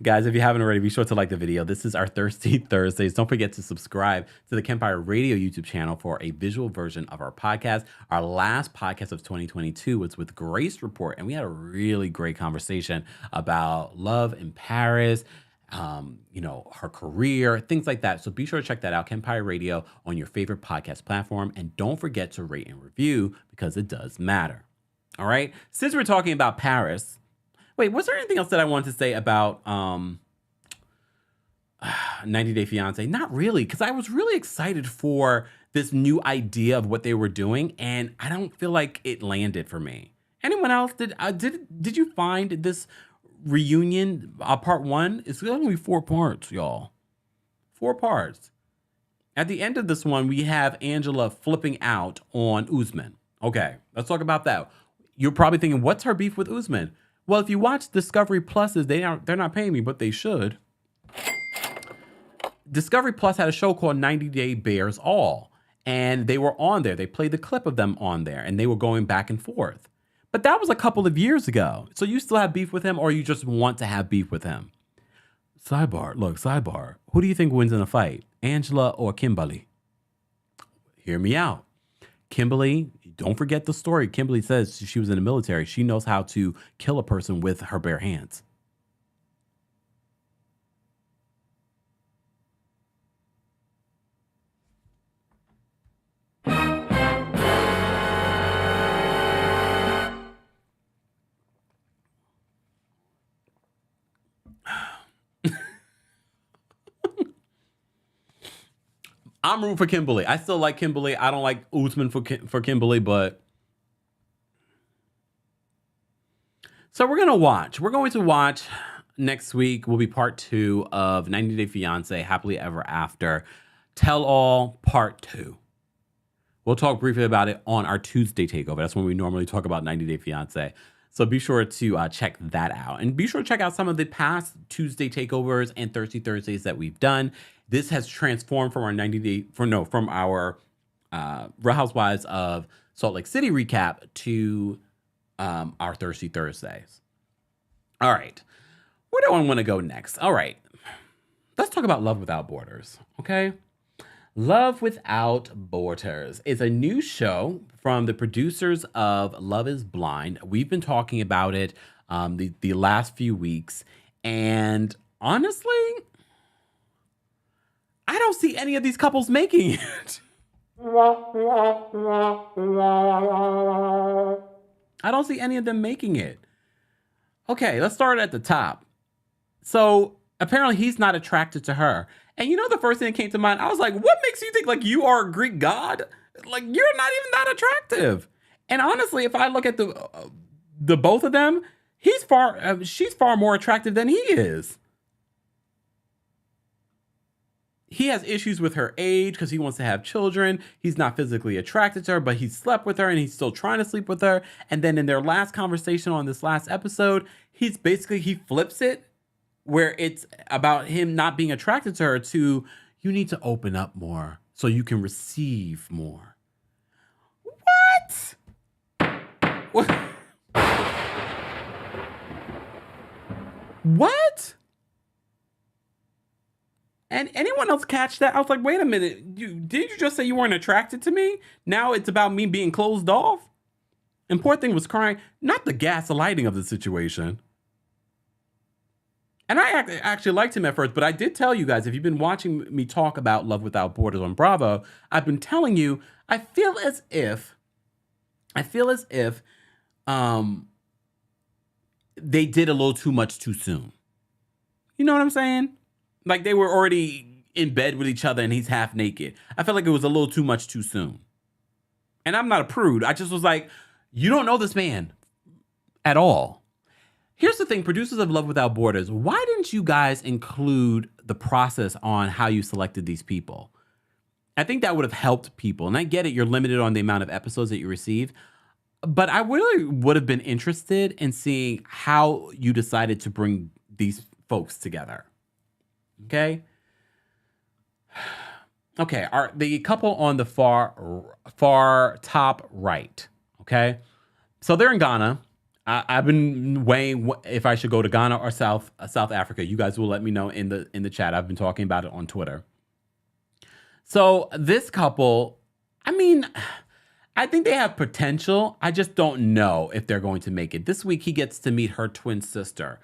[SPEAKER 1] guys, if you haven't already, be sure to like the video. This is our Thirsty Thursdays. Don't forget to subscribe to the Kempire Radio YouTube channel for a visual version of our podcast. Our last podcast of 2022 was with Grace Report, and we had a really great conversation about love in Paris, her career, things like that. So be sure to check that out, Kempire Radio, on your favorite podcast platform. And don't forget to rate and review because it does matter. All right. Since we're talking about Paris, wait, was there anything else that I wanted to say about 90 Day Fiancé? Not really, because I was really excited for this new idea of what they were doing, and I don't feel like it landed for me. Anyone else? Did you find this reunion part one? It's going to be 4 parts, y'all. 4 parts. At the end of this one, we have Angela flipping out on Usman. Okay, let's talk about that. You're probably thinking, what's her beef with Usman? Well, if you watch Discovery Plus's, they're not paying me, but they should. Discovery Plus had a show called 90 Day Bears All, and they were on there. They played the clip of them on there, and they were going back and forth. But that was a couple of years ago. So you still have beef with him, or you just want to have beef with him? Sidebar. Who do you think wins in a fight, Angela or Kimberly? Hear me out. Kimberly, don't forget the story. Kimberly says she was in the military. She knows how to kill a person with her bare hands. I'm rooting for Kimberly. I still like Kimberly. I don't like Usman for Kimberly, but so we're going to watch next week will be part 2 of 90 Day Fiancé Happily Ever After Tell All Part 2. We'll talk briefly about it on our Tuesday takeover. That's when we normally talk about 90 Day Fiancé. So be sure to check that out. And be sure to check out some of the past Tuesday takeovers and Thirsty Thursdays that we've done. This has transformed from our from our Real Housewives of Salt Lake City recap to our Thirsty Thursdays. All right. Where do I want to go next? All right. Let's talk about Love Without Borders, okay? Love Without Borders is a new show from the producers of Love is Blind. We've been talking about it the last few weeks. And honestly, I don't see any of these couples making it. I don't see any of them making it. Okay, let's start at the top. So apparently he's not attracted to her. And you know, the first thing that came to mind, I was like, what makes you think like you are a Greek god? Like, you're not even that attractive. And honestly, if I look at the both of them, she's far more attractive than he is. He has issues with her age because he wants to have children. He's not physically attracted to her, but he slept with her and he's still trying to sleep with her. And then in their last conversation on this last episode, he flips it where it's about him not being attracted to her to, you need to open up more so you can receive more. What? What? And anyone else catch that? I was like, wait a minute. Did you just say you weren't attracted to me? Now it's about me being closed off? And poor thing was crying, not the gaslighting of the situation. And I actually liked him at first, but I did tell you guys, if you've been watching me talk about Love Without Borders on Bravo, I've been telling you, I feel as if they did a little too much too soon. You know what I'm saying? Like they were already in bed with each other and he's half naked. I felt like it was a little too much too soon. And I'm not a prude. I just was like, you don't know this man at all. Here's the thing, producers of Love Without Borders, why didn't you guys include the process on how you selected these people? I think that would have helped people. And I get it, you're limited on the amount of episodes that you receive. But I really would have been interested in seeing how you decided to bring these folks together. Okay? Okay, the couple on the far top right, okay? So they're in Ghana. I've been weighing if I should go to Ghana or South Africa. You guys will let me know in the chat. I've been talking about it on Twitter. So this couple, I mean, I think they have potential. I just don't know if they're going to make it. This week he gets to meet her twin sister.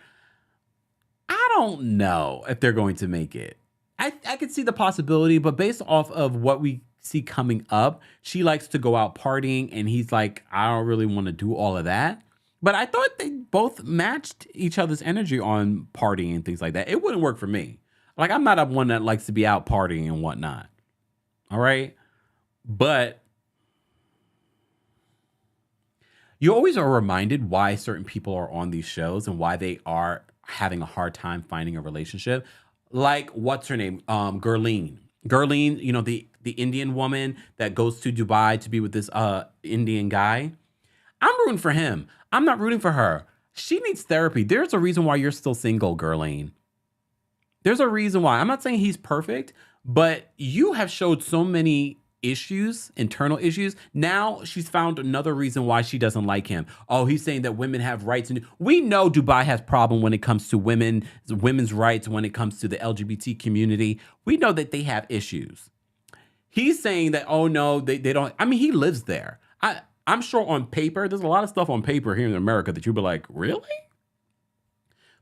[SPEAKER 1] I don't know if they're going to make it. I could see the possibility, but based off of what we see coming up, she likes to go out partying and he's like, I don't really want to do all of that. But I thought they both matched each other's energy on partying and things like that. It wouldn't work for me. Like, I'm not one that likes to be out partying and whatnot. All right? But you always are reminded why certain people are on these shows and why they are having a hard time finding a relationship. Like, what's her name? Gurleen. Gurleen, you know, the Indian woman that goes to Dubai to be with this Indian guy. I'm rooting for him. I'm not rooting for her. She needs therapy. There's a reason why you're still single, Gurleen. There's a reason why. I'm not saying he's perfect, but you have showed so many issues, internal issues. Now she's found another reason why she doesn't like him. Oh, he's saying that women have rights. And we know Dubai has problem when it comes to women's rights, when it comes to the LGBT community. We know that they have issues. He's saying that, oh no, they don't. I mean, he lives there. I'm sure on paper, there's a lot of stuff on paper here in America that you'd be like, really?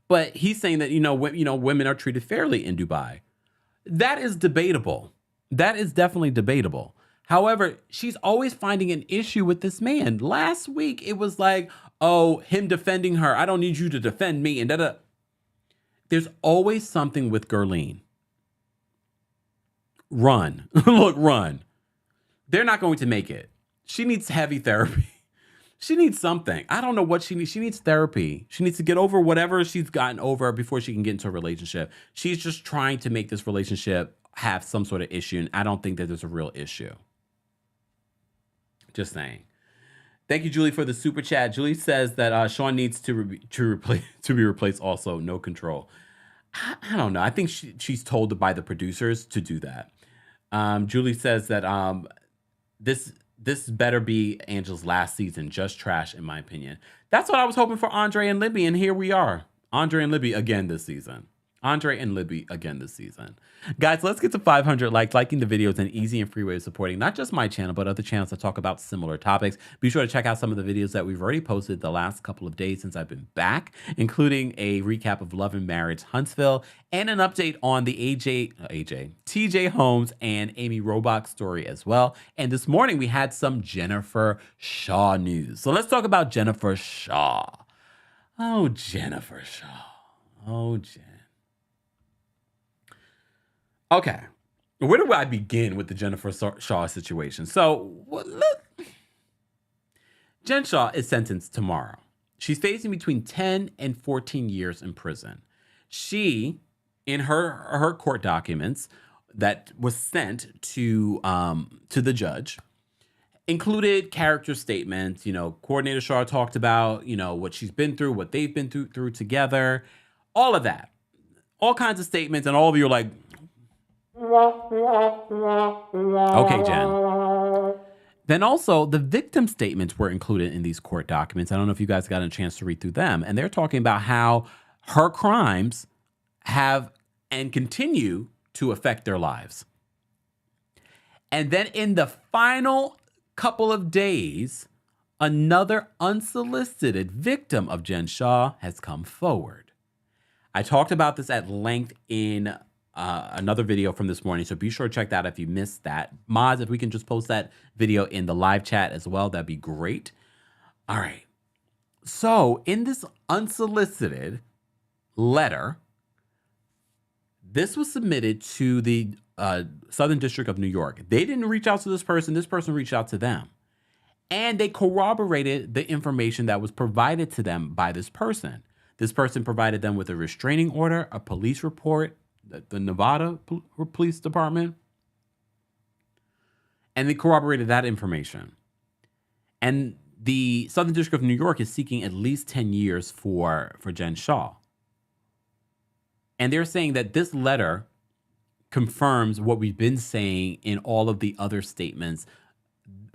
[SPEAKER 1] But he's saying that, women are treated fairly in Dubai. That is debatable. That is definitely debatable. However, she's always finding an issue with this man. Last week, it was like, oh, him defending her. I don't need you to defend me. And da-da. There's always something with Gurleen. Run. Look, run. They're not going to make it. She needs heavy therapy. She needs something. I don't know what she needs. She needs therapy. She needs to get over whatever she's gotten over before she can get into a relationship. She's just trying to make this relationship have some sort of issue, and I don't think that there's a real issue. Just saying. Thank you, Julie, for the super chat. Julie says that Sean needs to be replaced also. No control. I don't know. I think she's told by the producers to do that. Julie says that this better be Angela's last season. Just trash, in my opinion. That's what I was hoping for Andre and Libby, and here we are. Andre and Libby again this season. Guys, let's get to 500 likes. Liking the video is an easy and free way of supporting not just my channel, but other channels that talk about similar topics. Be sure to check out some of the videos that we've already posted the last couple of days since I've been back, including a recap of Love and Marriage Huntsville and an update on the TJ Holmes and Amy Robach story as well. And this morning we had some Jennifer Shah news. So let's talk about Jennifer Shah. Oh, Jennifer Shah. Oh, Jen. Okay, where do I begin with the Jennifer Shah situation? So, Jen Shah is sentenced tomorrow. She's facing between 10 and 14 years in prison. She, in her court documents that was sent to the judge, included character statements. Coordinator Shah talked about, what she's been through, what they've been through together, all of that, all kinds of statements, and all of you are like, okay, Jen. Then also, the victim statements were included in these court documents. I don't know if you guys got a chance to read through them. And they're talking about how her crimes have and continue to affect their lives. And then in the final couple of days, another unsolicited victim of Jen Shah has come forward. I talked about this at length in another video from this morning, so be sure to check that if you missed that. Mods, if we can just post that video in the live chat as well, that'd be great. All right. So in this unsolicited letter, this was submitted to the Southern District of New York. They didn't reach out to this person. This person reached out to them. And they corroborated the information that was provided to them by this person. This person provided them with a restraining order, a police report, the Nevada Police Department, and they corroborated that information. And the Southern District of New York is seeking at least 10 years for Jen Shah. And they're saying that this letter confirms what we've been saying in all of the other statements,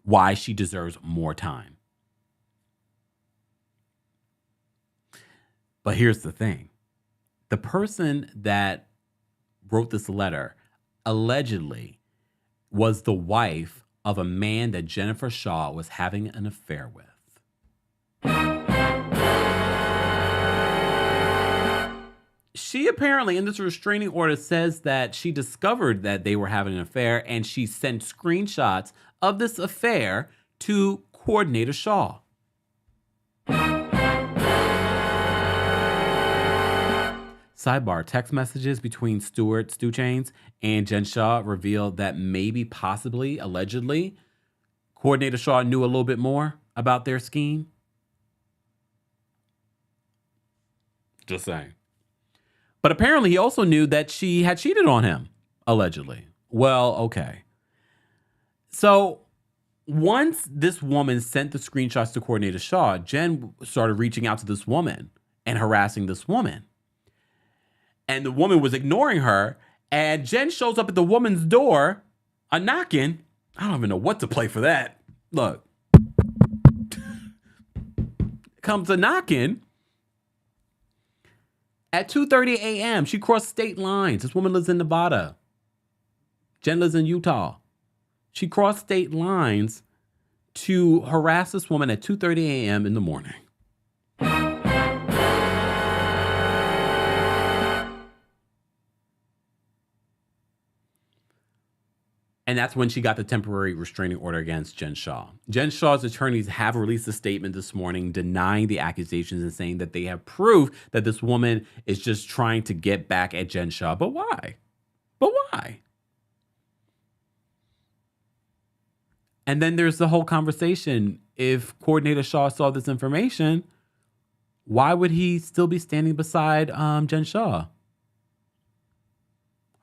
[SPEAKER 1] why she deserves more time. But here's the thing. The person that wrote this letter allegedly was the wife of a man that Jennifer Shah was having an affair with. She apparently, in this restraining order, says that she discovered that they were having an affair and she sent screenshots of this affair to Coordinator Shah. Sidebar, text messages between Stu Chainz and Jen Shah revealed that maybe, possibly, allegedly, Coordinator Shah knew a little bit more about their scheme. Just saying. But apparently he also knew that she had cheated on him, allegedly. Well, okay. So once this woman sent the screenshots to Coordinator Shah, Jen started reaching out to this woman and harassing this woman. And the woman was ignoring her. And Jen shows up at the woman's door, a knocking, I don't even know what to play for that. Look. Comes a knocking at 2:30 a.m. She crossed state lines. This woman lives in Nevada. Jen lives in Utah. She crossed state lines to harass this woman at 2:30 a.m. in the morning. And that's when she got the temporary restraining order against Jen Shah. Jen Shah's attorneys have released a statement this morning denying the accusations and saying that they have proof that this woman is just trying to get back at Jen Shah. But why? But why? And then there's the whole conversation. If Coordinator Shah saw this information, why would he still be standing beside Jen Shah?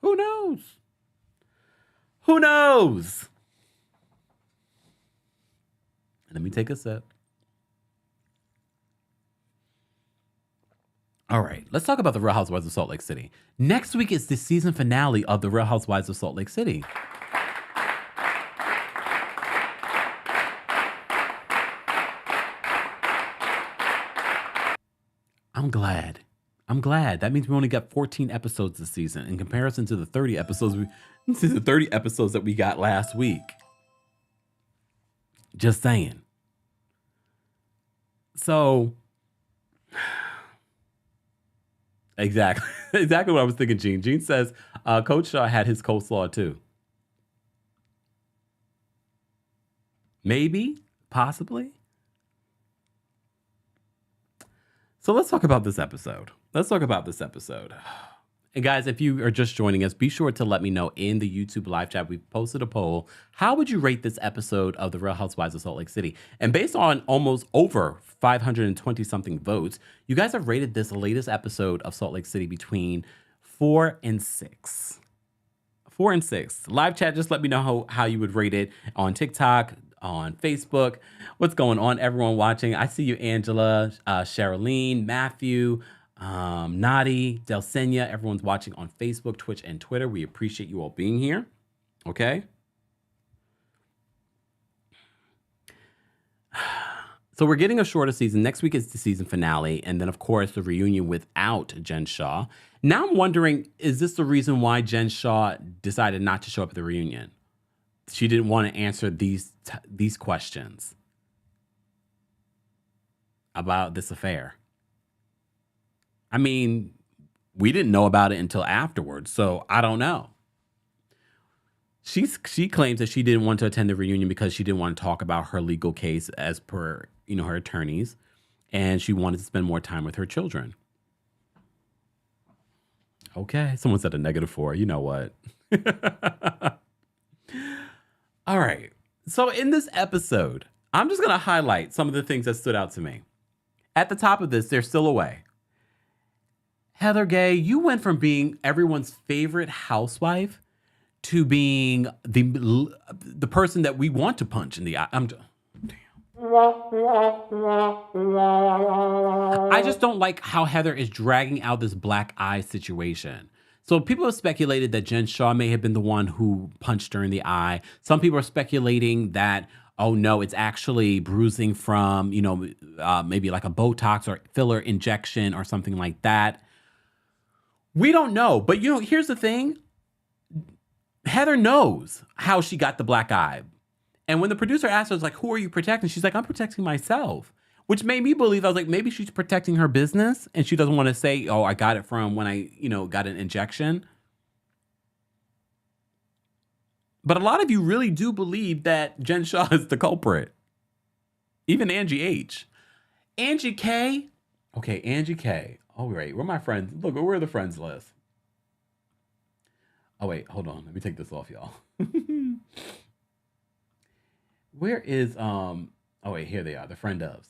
[SPEAKER 1] Who knows? Who knows? Let me take a sip. All right, let's talk about the Real Housewives of Salt Lake City. Next week is the season finale of the Real Housewives of Salt Lake City. I'm glad. That means we only got 14 episodes this season in comparison to the 30 episodes that we got last week. Just saying. So, exactly what I was thinking, Gene. Gene says Coach Shah had his coleslaw too. Maybe, possibly. So let's talk about this episode. And guys, if you are just joining us, be sure to let me know in the YouTube live chat. We've posted a poll. How would you rate this episode of The Real Housewives of Salt Lake City? And based on almost over 520 something votes, you guys have rated this latest episode of Salt Lake City between 4 and 6. 4 and 6. Live chat, just let me know how you would rate it on TikTok, on Facebook. What's going on, everyone watching? I see you, Angela, Sherilyn, Matthew, Nadi, Delsenia. Everyone's watching on Facebook, Twitch, and Twitter. We appreciate you all being here. Okay. So we're getting a shorter season. Next week is the season finale. And then, of course, the reunion without Jen Shah. Now I'm wondering, is this the reason why Jen Shah decided not to show up at the reunion? She didn't want to answer these questions about this affair. I mean, we didn't know about it until afterwards, so I don't know. She claims that she didn't want to attend the reunion because she didn't want to talk about her legal case as per, her attorneys, and she wanted to spend more time with her children. Okay, someone said a -4. You know what? All right. So in this episode, I'm just going to highlight some of the things that stood out to me. At the top of this, they're still away. Heather Gay, you went from being everyone's favorite housewife to being the person that we want to punch in the eye. I just don't like how Heather is dragging out this black eye situation. So people have speculated that Jen Shah may have been the one who punched her in the eye. Some people are speculating that, oh no, it's actually bruising from, maybe like a Botox or filler injection or something like that. We don't know. But, here's the thing. Heather knows how she got the black eye. And when the producer asked her, who are you protecting? She's like, I'm protecting myself. Which made me believe, I was like, maybe she's protecting her business and she doesn't want to say, oh, I got it from when I, got an injection. But a lot of you really do believe that Jen Shah is the culprit. Even Angie H. Angie K. Okay, Angie K. Oh, wait, where are my friends? Look, where are the friends list? Oh, wait, hold on. Let me take this off, y'all. Where is, oh, wait, here they are, the friend ofs.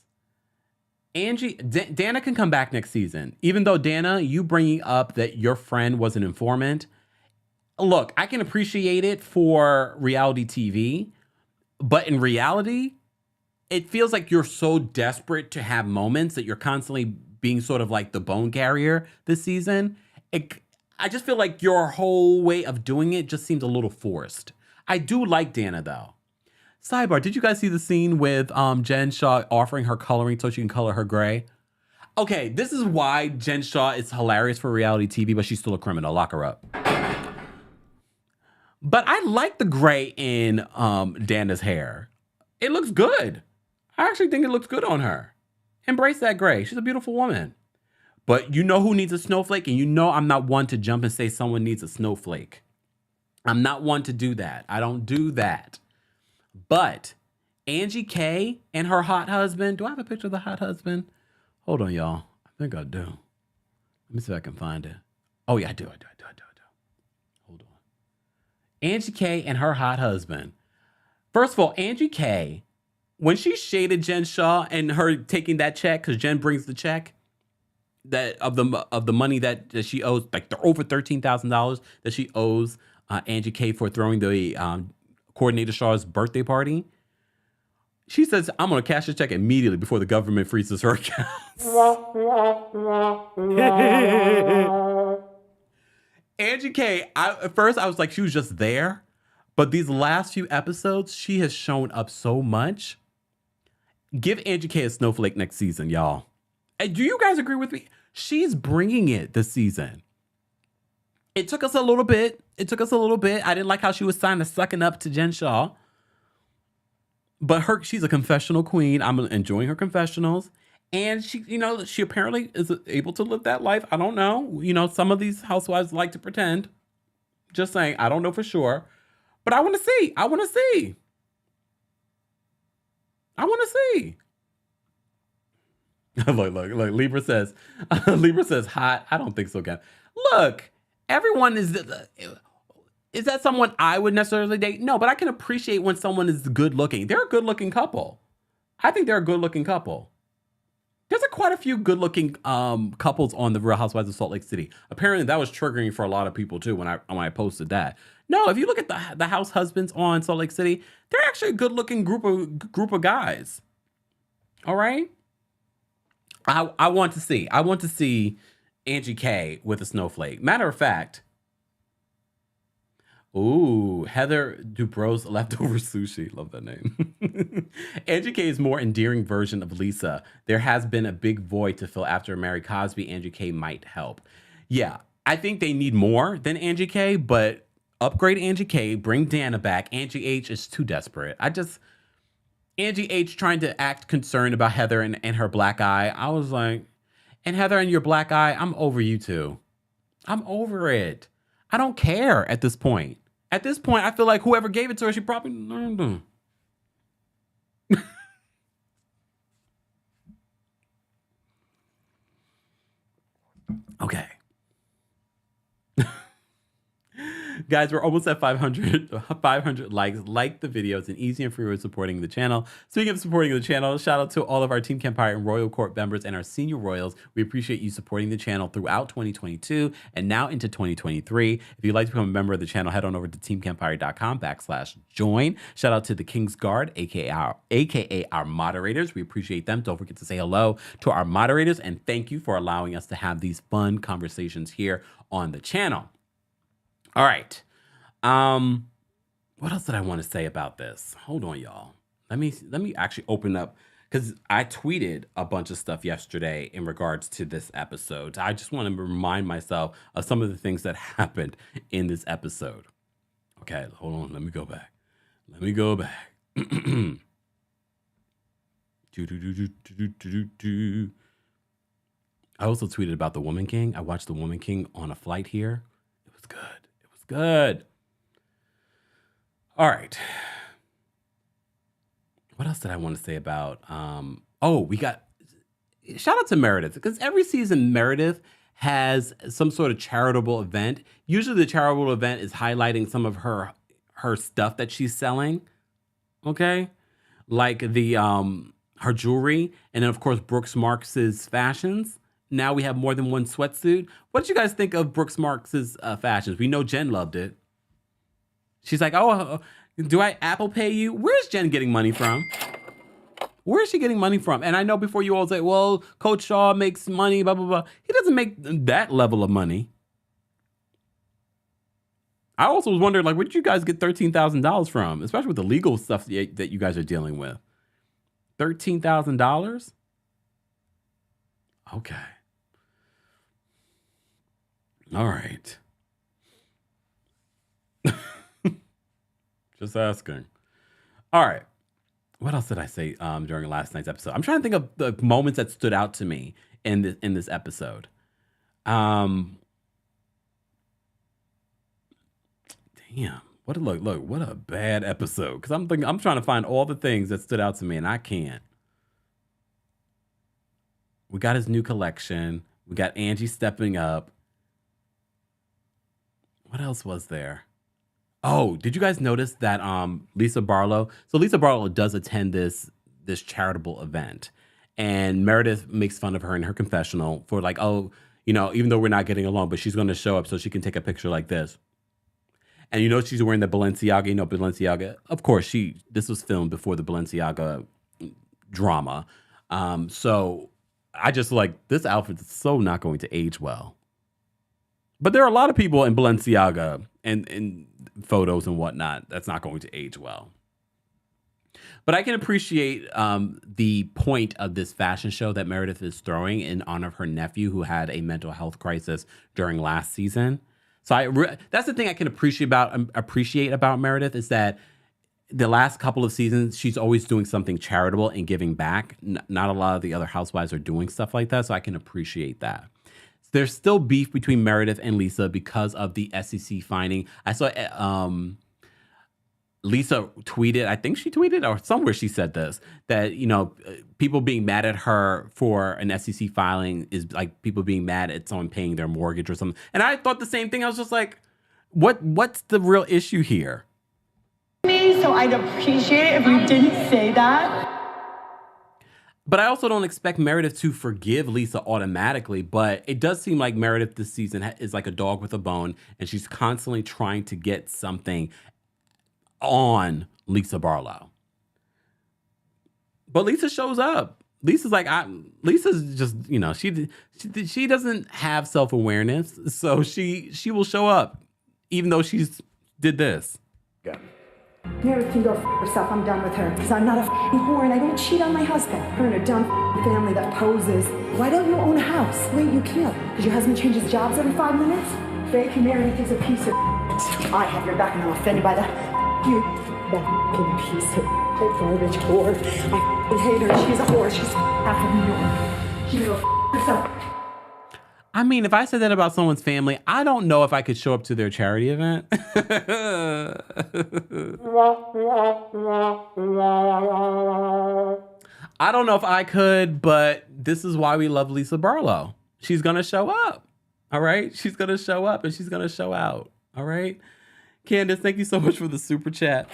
[SPEAKER 1] Angie, Dana can come back next season. Even though, Dana, you bringing up that your friend was an informant. Look, I can appreciate it for reality TV, but in reality, it feels like you're so desperate to have moments that you're constantly being sort of like the bone carrier this season. I just feel like your whole way of doing it just seems a little forced. I do like Dana though. Sidebar, did you guys see the scene with Jen Shah offering her coloring so she can color her gray? Okay, this is why Jen Shah is hilarious for reality TV, but she's still a criminal. Lock her up. But I like the gray in Dana's hair. It looks good. I actually think it looks good on her. Embrace that gray. She's a beautiful woman. But you know who needs a snowflake? And you know I'm not one to jump and say someone needs a snowflake. I'm not one to do that. I don't do that. But Angie K and her hot husband. Do I have a picture of the hot husband? Hold on, y'all. I think I do. Let me see if I can find it. Oh, yeah, I do. Hold on. Angie K and her hot husband. First of all, Angie K, when she shaded Jen Shah and her taking that check, because Jen brings the check that of the money that she owes, like over $13,000 that she owes Angie K for throwing the Coordinator Shah's birthday party. She says, I'm going to cash the check immediately before the government freezes her accounts. Angie K, at first I was like, she was just there. But these last few episodes, she has shown up so much. Give Angie K a snowflake next season, y'all. And do you guys agree with me? She's bringing it this season. It took us a little bit. I didn't like how she was kind of sucking up to Jen Shah. But she's a confessional queen. I'm enjoying her confessionals. And she apparently is able to live that life. I don't know. Some of these housewives like to pretend. Just saying, I don't know for sure. But I want to see. Look, Libra says, hot. I don't think so, guys. Look, everyone is that someone I would necessarily date? No, but I can appreciate when someone is good looking. They're a good looking couple. I think they're a good looking couple. There's quite a few good looking couples on the Real Housewives of Salt Lake City. Apparently that was triggering for a lot of people too when I posted that. No, if you look at the house husbands on Salt Lake City, they're actually a good looking group of guys. All right. I want to see Angie K with a snowflake. Matter of fact, ooh, Heather Dubrow's leftover sushi. Love that name. Angie K is more endearing version of Lisa. There has been a big void to fill after Mary Cosby. Angie K might help. Yeah, I think they need more than Angie K, but upgrade Angie K, bring Dana back. Angie H is too desperate. Angie H trying to act concerned about Heather and her black eye. I was like, and Heather and your black eye, I'm over you too. I'm over it. I don't care at this point. At this point, I feel like whoever gave it to her, she probably learned them. Okay. Guys, we're almost at 500 likes. Like the video. It's an easy and free way of supporting the channel. Speaking of supporting the channel, shout out to all of our Team Kempire and Royal Court members and our senior royals. We appreciate you supporting the channel throughout 2022 and now into 2023. If you'd like to become a member of the channel, head on over to teamkempire.com/join. Shout out to the King's Guard, aka our moderators. We appreciate them. Don't forget to say hello to our moderators and thank you for allowing us to have these fun conversations here on the channel. All right. What else did I want to say about this? Hold on, y'all. Let me actually open up because I tweeted a bunch of stuff yesterday in regards to this episode. I just want to remind myself of some of the things that happened in this episode. Okay, hold on. Let me go back. I also tweeted about The Woman King. I watched The Woman King on a flight here. It was good. Good. All right. What else did I want to say about? We got shout out to Meredith because every season Meredith has some sort of charitable event. Usually the charitable event is highlighting some of her stuff that she's selling. Okay, like the her jewelry, and then of course Brooks Marks's fashions. Now we have more than one sweatsuit. What did you guys think of Brooks Marks's fashions? We know Jen loved it. She's like, oh, do I Apple Pay you? Where's Jen getting money from? Where is she getting money from? And I know before you all say, well, Coach Shaw makes money, blah, blah, blah. He doesn't make that level of money. I also was wondering, like, where did you guys get $13,000 from? Especially with the legal stuff that you guys are dealing with. $13,000? Okay. All right. Just asking. All right. What else did I say during last night's episode? I'm trying to think of the moments that stood out to me in this episode. Damn. What a bad episode. Because I'm trying to find all the things that stood out to me, and I can't. We got his new collection. We got Angie stepping up. What else was there? Oh, did you guys notice that Lisa Barlow? So Lisa Barlow does attend this charitable event, and Meredith makes fun of her in her confessional for like, oh, even though we're not getting along, but she's going to show up so she can take a picture like this. And she's wearing the Balenciaga. Balenciaga. Of course, this was filmed before the Balenciaga drama. So I just like this outfit is so not going to age well. But there are a lot of people in Balenciaga and in photos and whatnot that's not going to age well. But I can appreciate the point of this fashion show that Meredith is throwing in honor of her nephew who had a mental health crisis during last season. So that's the thing I can appreciate about Meredith is that the last couple of seasons, she's always doing something charitable and giving back. Not a lot of the other housewives are doing stuff like that, so I can appreciate that. There's still beef between Meredith and Lisa because of the SEC finding. I saw Lisa tweeted, I think she tweeted or somewhere she said this, that, people being mad at her for an SEC filing is like people being mad at someone paying their mortgage or something. And I thought the same thing. I was just like, what's the real issue here?
[SPEAKER 2] So I'd appreciate it if you didn't say that.
[SPEAKER 1] But I also don't expect Meredith to forgive Lisa automatically. But it does seem like Meredith this season is like a dog with a bone, and she's constantly trying to get something on Lisa Barlow. But Lisa shows up. Lisa's like, Lisa's just, she doesn't have self-awareness, so she will show up, even though she's did this.
[SPEAKER 3] Yeah. Meredith can go f herself. I'm done with her. Because I'm not a f***ing whore and I don't cheat on my husband. Her and a dumb family that poses. Why don't you own a house? Wait, you can't. Because your husband changes jobs every 5 minutes? Fake Meredith is a piece of I have your back and I'm offended by that. You that piece of garbage whore. I hate her. She's a whore. She's half of New York. She can go f herself.
[SPEAKER 1] I mean, if I said that about someone's family, I don't know if I could show up to their charity event. I don't know if I could, but this is why we love Lisa Barlow. She's going to show up. All right? She's going to show up and she's going to show out. All right? Candace, thank you so much for the super chat.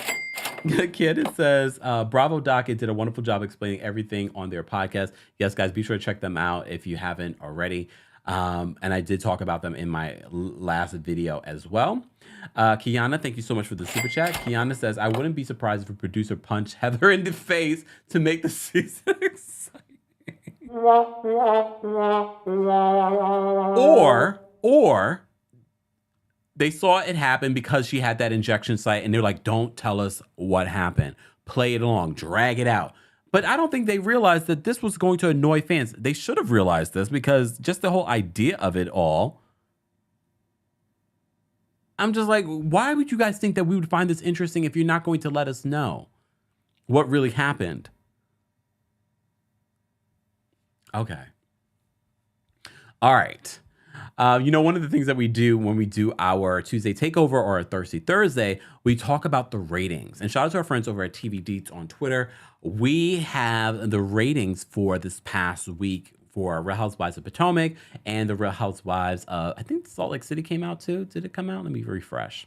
[SPEAKER 1] Candace says, Bravo Docket did a wonderful job explaining everything on their podcast. Yes, guys, be sure to check them out if you haven't already. And I did talk about them in my last video as well. Kiana, thank you so much for the super chat. Kiana says, I wouldn't be surprised if a producer punched Heather in the face to make the season exciting. Or they saw it happen because she had that injection site and they're like, don't tell us what happened. Play it along, drag it out. But I don't think they realized that this was going to annoy fans. They should have realized this because just the whole idea of it all. I'm just like, why would you guys think that we would find this interesting if you're not going to let us know what really happened? Okay. All right. One of the things that we do when we do our Tuesday Takeover or our Thirsty Thursday, we talk about the ratings. And shout out to our friends over at TV Deets on Twitter. We have the ratings for this past week for Real Housewives of Potomac and the Real Housewives of, I think Salt Lake City came out too. Did it come out? Let me refresh.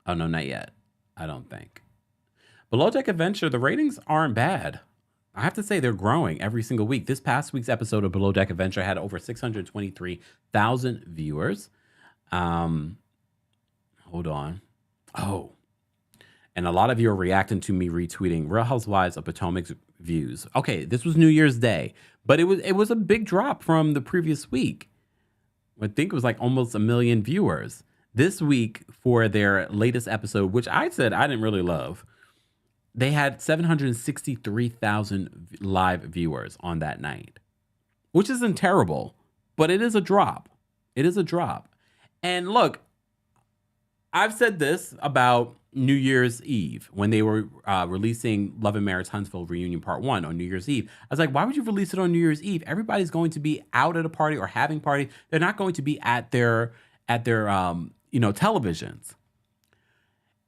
[SPEAKER 1] Oh, no, not yet. I don't think. Below Deck Adventure, the ratings aren't bad. I have to say they're growing every single week. This past week's episode of Below Deck Adventure had over 623,000 viewers. Hold on. Oh. And a lot of you are reacting to me retweeting Real Housewives of Potomac's views. Okay, this was New Year's Day, but it was a big drop from the previous week. I think it was like almost 1 million viewers. This week for their latest episode, which I said I didn't really love, they had 763,000 live viewers on that night, which isn't terrible, but it is a drop. It is a drop. And look, I've said this about New Year's Eve when they were releasing Love and Marriage Huntsville Reunion Part 1 on New Year's Eve. I was like, why would you release it on New Year's Eve? Everybody's going to be out at a party or having party. They're not going to be at their televisions.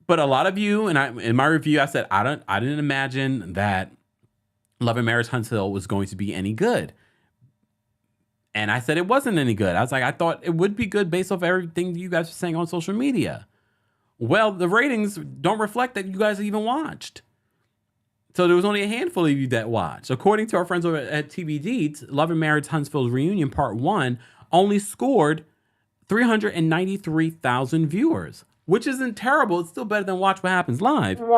[SPEAKER 1] But a lot of you, and in my review, I said I didn't imagine that Love and Marriage Huntsville was going to be any good. And I said it wasn't any good. I was like, I thought it would be good based off everything you guys were saying on social media. Well, the ratings don't reflect that you guys even watched. So there was only a handful of you that watched. According to our friends over at TBD, Love and Marriage Huntsville Reunion Part 1 only scored 393,000 viewers, which isn't terrible. It's still better than Watch What Happens Live. Damn,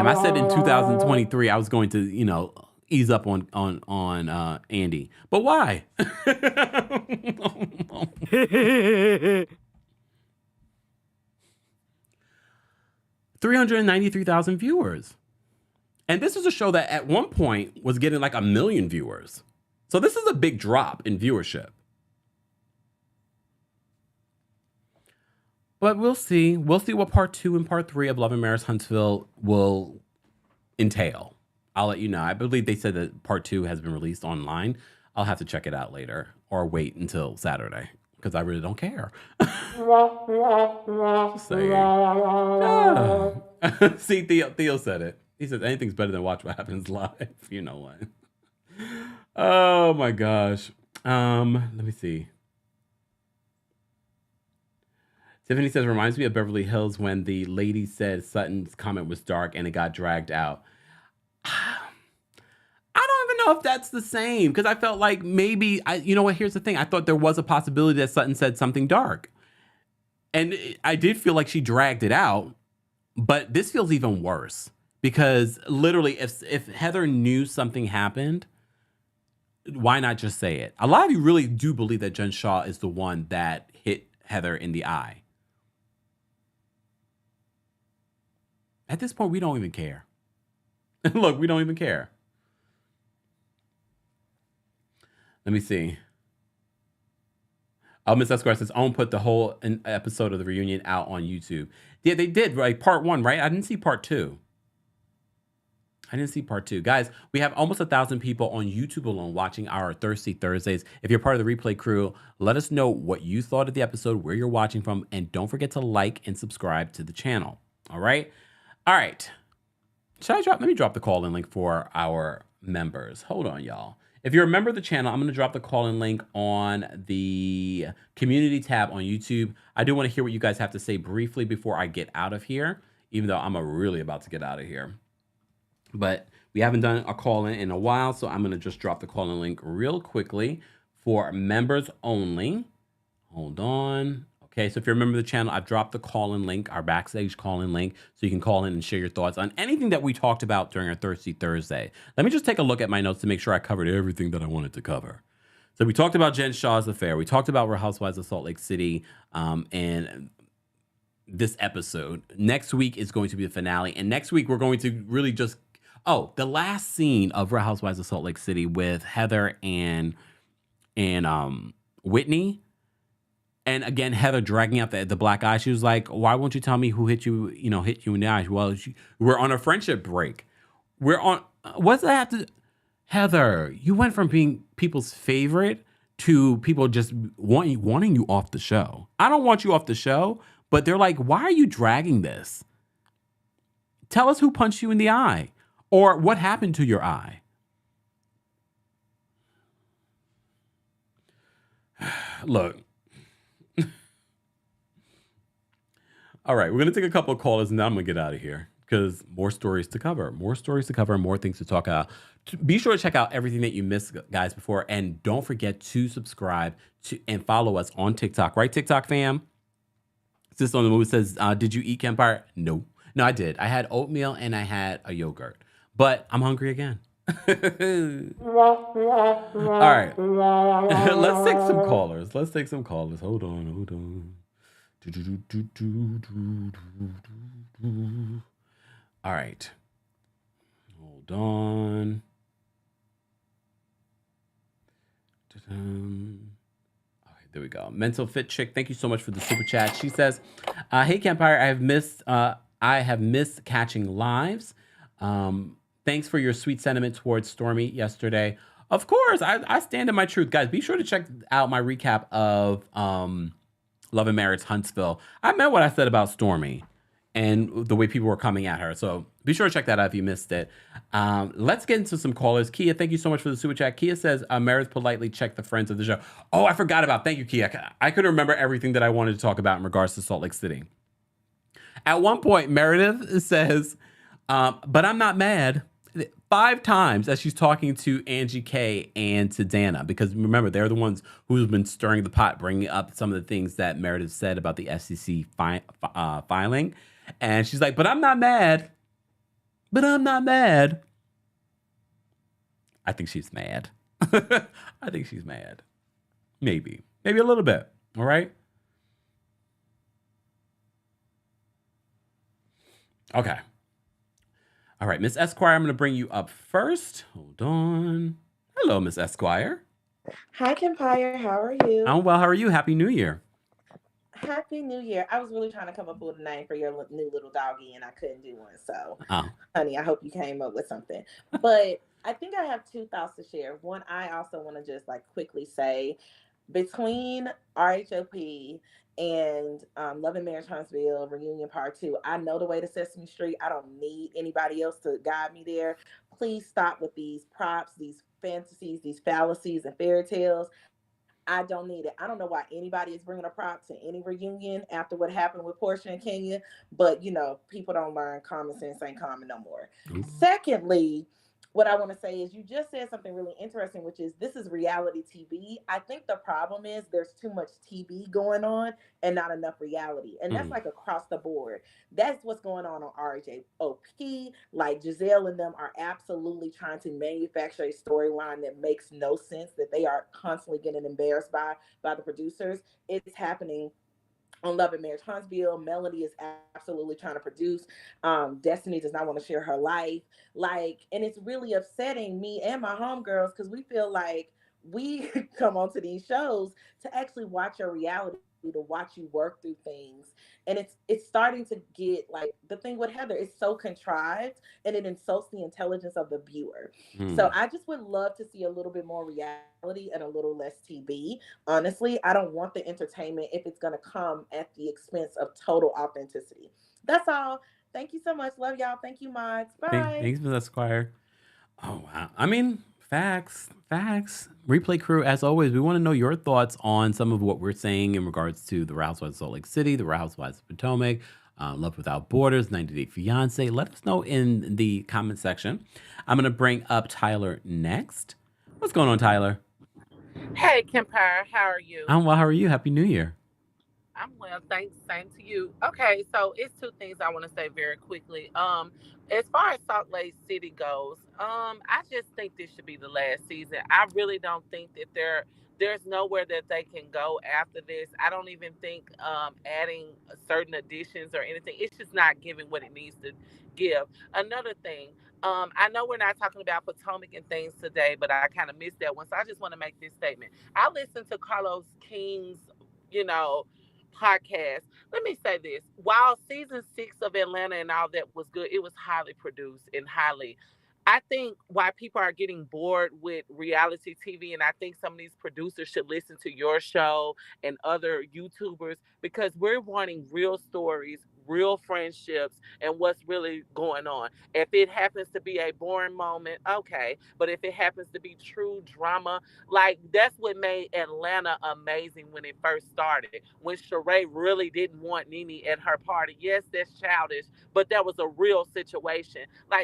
[SPEAKER 1] I said in 2023 I was going to, ease up on Andy. But why? 393,000 viewers. And this is a show that at one point was getting like 1 million viewers. So this is a big drop in viewership. But we'll see. We'll see what part 2 and part 3 of Love and Marriage Huntsville will entail. I'll let you know. I believe they said that part 2 has been released online. I'll have to check it out later or wait until Saturday because I really don't care. Just saying. Ah. See, Theo said it. He says anything's better than Watch What Happens Live. You know what? Oh my gosh. Let me see. Tiffany says, reminds me of Beverly Hills when the lady said Sutton's comment was dark and it got dragged out. I don't even know if that's the same because I felt like maybe, here's the thing. I thought there was a possibility that Sutton said something dark. And I did feel like she dragged it out, but this feels even worse because literally if Heather knew something happened, why not just say it? A lot of you really do believe that Jen Shah is the one that hit Heather in the eye. At this point, we don't even care. Look, we don't even care. Let me see. Oh, Miss Esquire says, Owen put the whole episode of the reunion out on YouTube. Yeah, they did, right? Part 1, right? I didn't see part 2. Guys, we have almost 1,000 people on YouTube alone watching our Thirsty Thursdays. If you're part of the replay crew, let us know what you thought of the episode, where you're watching from, and don't forget to like and subscribe to the channel. All right? All right. Let me drop the call-in link for our members. Hold on, y'all. If you're a member of the channel, I'm going to drop the call-in link on the community tab on YouTube. I do want to hear what you guys have to say briefly before I get out of here, even though I'm really about to get out of here. But we haven't done a call-in in a while, so I'm going to just drop the call-in link real quickly for members only. Hold on. Okay, so if you're a member of the channel, I've dropped the call-in link, our backstage call-in link, so you can call in and share your thoughts on anything that we talked about during our Thirsty Thursday. Let me just take a look at my notes to make sure I covered everything that I wanted to cover. So we talked about Jen Shah's affair. We talked about Real Housewives of Salt Lake City and this episode. Next week is going to be the finale, and next week we're going to really just... Oh, the last scene of Real Housewives of Salt Lake City with Heather and Whitney. And again, Heather dragging out the black eye. She was like, why won't you tell me who hit you in the eye? Well, we're on a friendship break. What's that have to... Heather, you went from being people's favorite to people just wanting you off the show. I don't want you off the show, but they're like, why are you dragging this? Tell us who punched you in the eye or what happened to your eye. Look. All right, we're going to take a couple of callers and then I'm going to get out of here because more stories to cover, more things to talk about. Be sure to check out everything that you missed, guys, before. And don't forget to subscribe to and follow us on TikTok. Right, TikTok fam? Sister on the Move says, did you eat Kempire? No, I did. I had oatmeal and I had a yogurt, but I'm hungry again. All right. Let's take some callers. Let's take some callers. Hold on, hold on. All right. Hold on. Okay, there we go. Mental Fit Chick, thank you so much for the super chat. She says, "Hey Kempire, I have missed catching lives. Thanks for your sweet sentiment towards Stormy yesterday. Of course, I stand in my truth, guys. Be sure to check out my recap of Love and Marriage Huntsville. I meant what I said about Stormy and the way people were coming at her. So be sure to check that out if you missed it. Let's get into some callers. Kia, thank you so much for the super chat. Kia says, Meredith politely checked the friends of the show. Oh, I forgot about. Thank you, Kia. I couldn't remember everything that I wanted to talk about in regards to Salt Lake City. At one point, Meredith says, but I'm not mad. 5 times as she's talking to Angie K and to Dana, because remember, they're the ones who've been stirring the pot, bringing up some of the things that Meredith said about the FCC filing. And she's like, but I'm not mad. But I'm not mad. I think she's mad. I think she's mad. Maybe a little bit. All right. Okay. All right, Miss Esquire, I'm going to bring you up first. Hold on. Hello, Miss Esquire.
[SPEAKER 4] Hi, Kempire. How are you?
[SPEAKER 1] I'm well. How are you? Happy New Year.
[SPEAKER 4] Happy New Year. I was really trying to come up with a name for your new little doggy, and I couldn't do one. So, honey, I hope you came up with something. But I think I have 2 thoughts to share. One, I also want to just quickly say, between RHOP and Love and Marriage Huntsville Reunion Part 2, I know the way to Sesame Street. I don't need anybody else to guide me there. Please stop with these props, these fantasies, these fallacies, and fairy tales. I don't need it. I don't know why anybody is bringing a prop to any reunion after what happened with Portia and Kenya, but people don't learn. Common sense ain't common no more. Secondly, what I want to say is you just said something really interesting, which is this is reality TV. I think the problem is there's too much TV going on and not enough reality. And that's across the board. That's what's going on RHOP. Like Giselle and them are absolutely trying to manufacture a storyline that makes no sense, that they are constantly getting embarrassed by the producers. It's happening on Love and Marriage Huntsville. Melody is absolutely trying to produce. Destiny does not want to share her life. And it's really upsetting me and my homegirls because we feel like we come onto these shows to actually watch your reality, to watch you work through things. And it's starting to get the thing with Heather is so contrived and it insults the intelligence of the viewer. So I just would love to see a little bit more reality and a little less TV. Honestly, I don't want the entertainment if it's going to come at the expense of total authenticity. That's all. Thank you so much. Love y'all. Thank you, mods. Bye.
[SPEAKER 1] Thanks, Miss Esquire. Oh, wow. I mean, facts. Replay crew, as always, we want to know your thoughts on some of what we're saying in regards to the Housewives of Salt Lake City, the Housewives of Potomac, Love Without Borders, 90 Day Fiancé. Let us know in the comment section. I'm going to bring up Tyler next. What's going on, Tyler?
[SPEAKER 5] Hey, Kempire, how are you?
[SPEAKER 1] I'm well. How are you? Happy New Year.
[SPEAKER 5] I'm well, thanks. Same to you. Okay, so it's 2 things I want to say very quickly. As far as Salt Lake City goes, I just think this should be the last season. I really don't think that there's nowhere that they can go after this. I don't even think adding certain additions or anything. It's just not giving what it needs to give. Another thing, I know we're not talking about Potomac and things today, but I kind of missed that one. So I just want to make this statement. I listened to Carlos King's, podcast. Let me say this. While season 6 of Atlanta and all that was good, it was highly produced and highly. I think why people are getting bored with reality TV, and I think some of these producers should listen to your show and other YouTubers because we're wanting real stories, real friendships, and what's really going on. If it happens to be a boring moment, okay. But if it happens to be true drama, that's what made Atlanta amazing when it first started. When Sheree really didn't want Nene at her party. Yes, that's childish, but that was a real situation.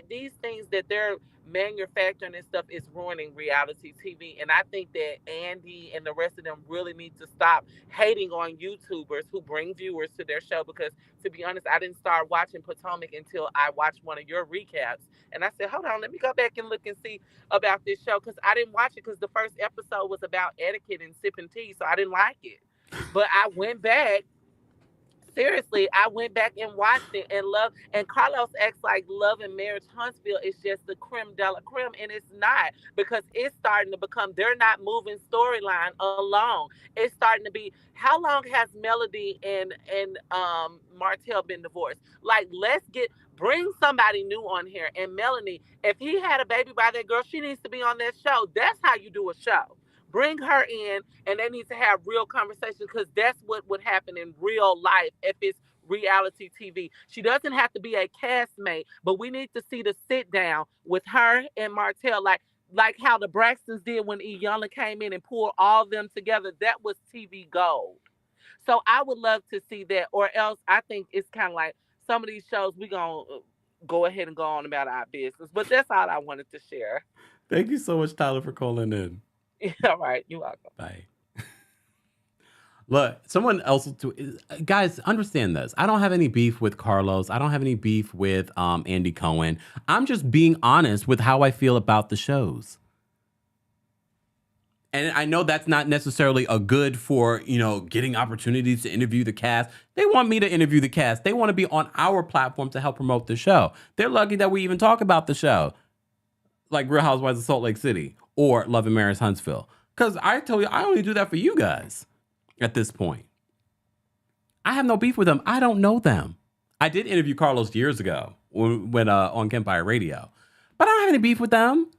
[SPEAKER 5] These things that they're manufacturing and stuff is ruining reality TV. And I think that Andy and the rest of them really need to stop hating on YouTubers who bring viewers to their show. Because to be honest, I didn't start watching Potomac until I watched one of your recaps. And I said, hold on, let me go back and look and see about this show. Because I didn't watch it because the first episode was about etiquette and sipping tea. So I didn't like it. But I went back. Seriously, I went back and watched it and Carlos acts like Love and Marriage Huntsville is just the creme de la creme, and it's not, because it's starting to become, they're not moving storyline along. It's starting to be, how long has Melody and Martell been divorced? Like, bring somebody new on here. And Melanie, if he had a baby by that girl, she needs to be on that show. That's how you do a show. Bring her in, and they need to have real conversations, because that's what would happen in real life if it's reality TV. She doesn't have to be a castmate, but we need to see the sit down with her and Martell, like how the Braxtons did when Iyanla came in and pulled all of them together. That was TV gold. So I would love to see that, or else I think it's kind of like some of these shows, we going to go ahead and go on about our business. But that's all I wanted to share.
[SPEAKER 1] Thank you so much, Tyler, for calling in.
[SPEAKER 5] All right, you're welcome.
[SPEAKER 1] Bye. Look, someone else, guys, understand this. I don't have any beef with Carlos. I don't have any beef with Andy Cohen. I'm just being honest with how I feel about the shows. And I know that's not necessarily a good for, getting opportunities to interview the cast. They want me to interview the cast. They want to be on our platform to help promote the show. They're lucky that we even talk about the show, like Real Housewives of Salt Lake City or Love and Marriage Huntsville. Because I tell you, I only do that for you guys at this point. I have no beef with them. I don't know them. I did interview Carlos years ago when on Kempire Radio. But I don't have any beef with them.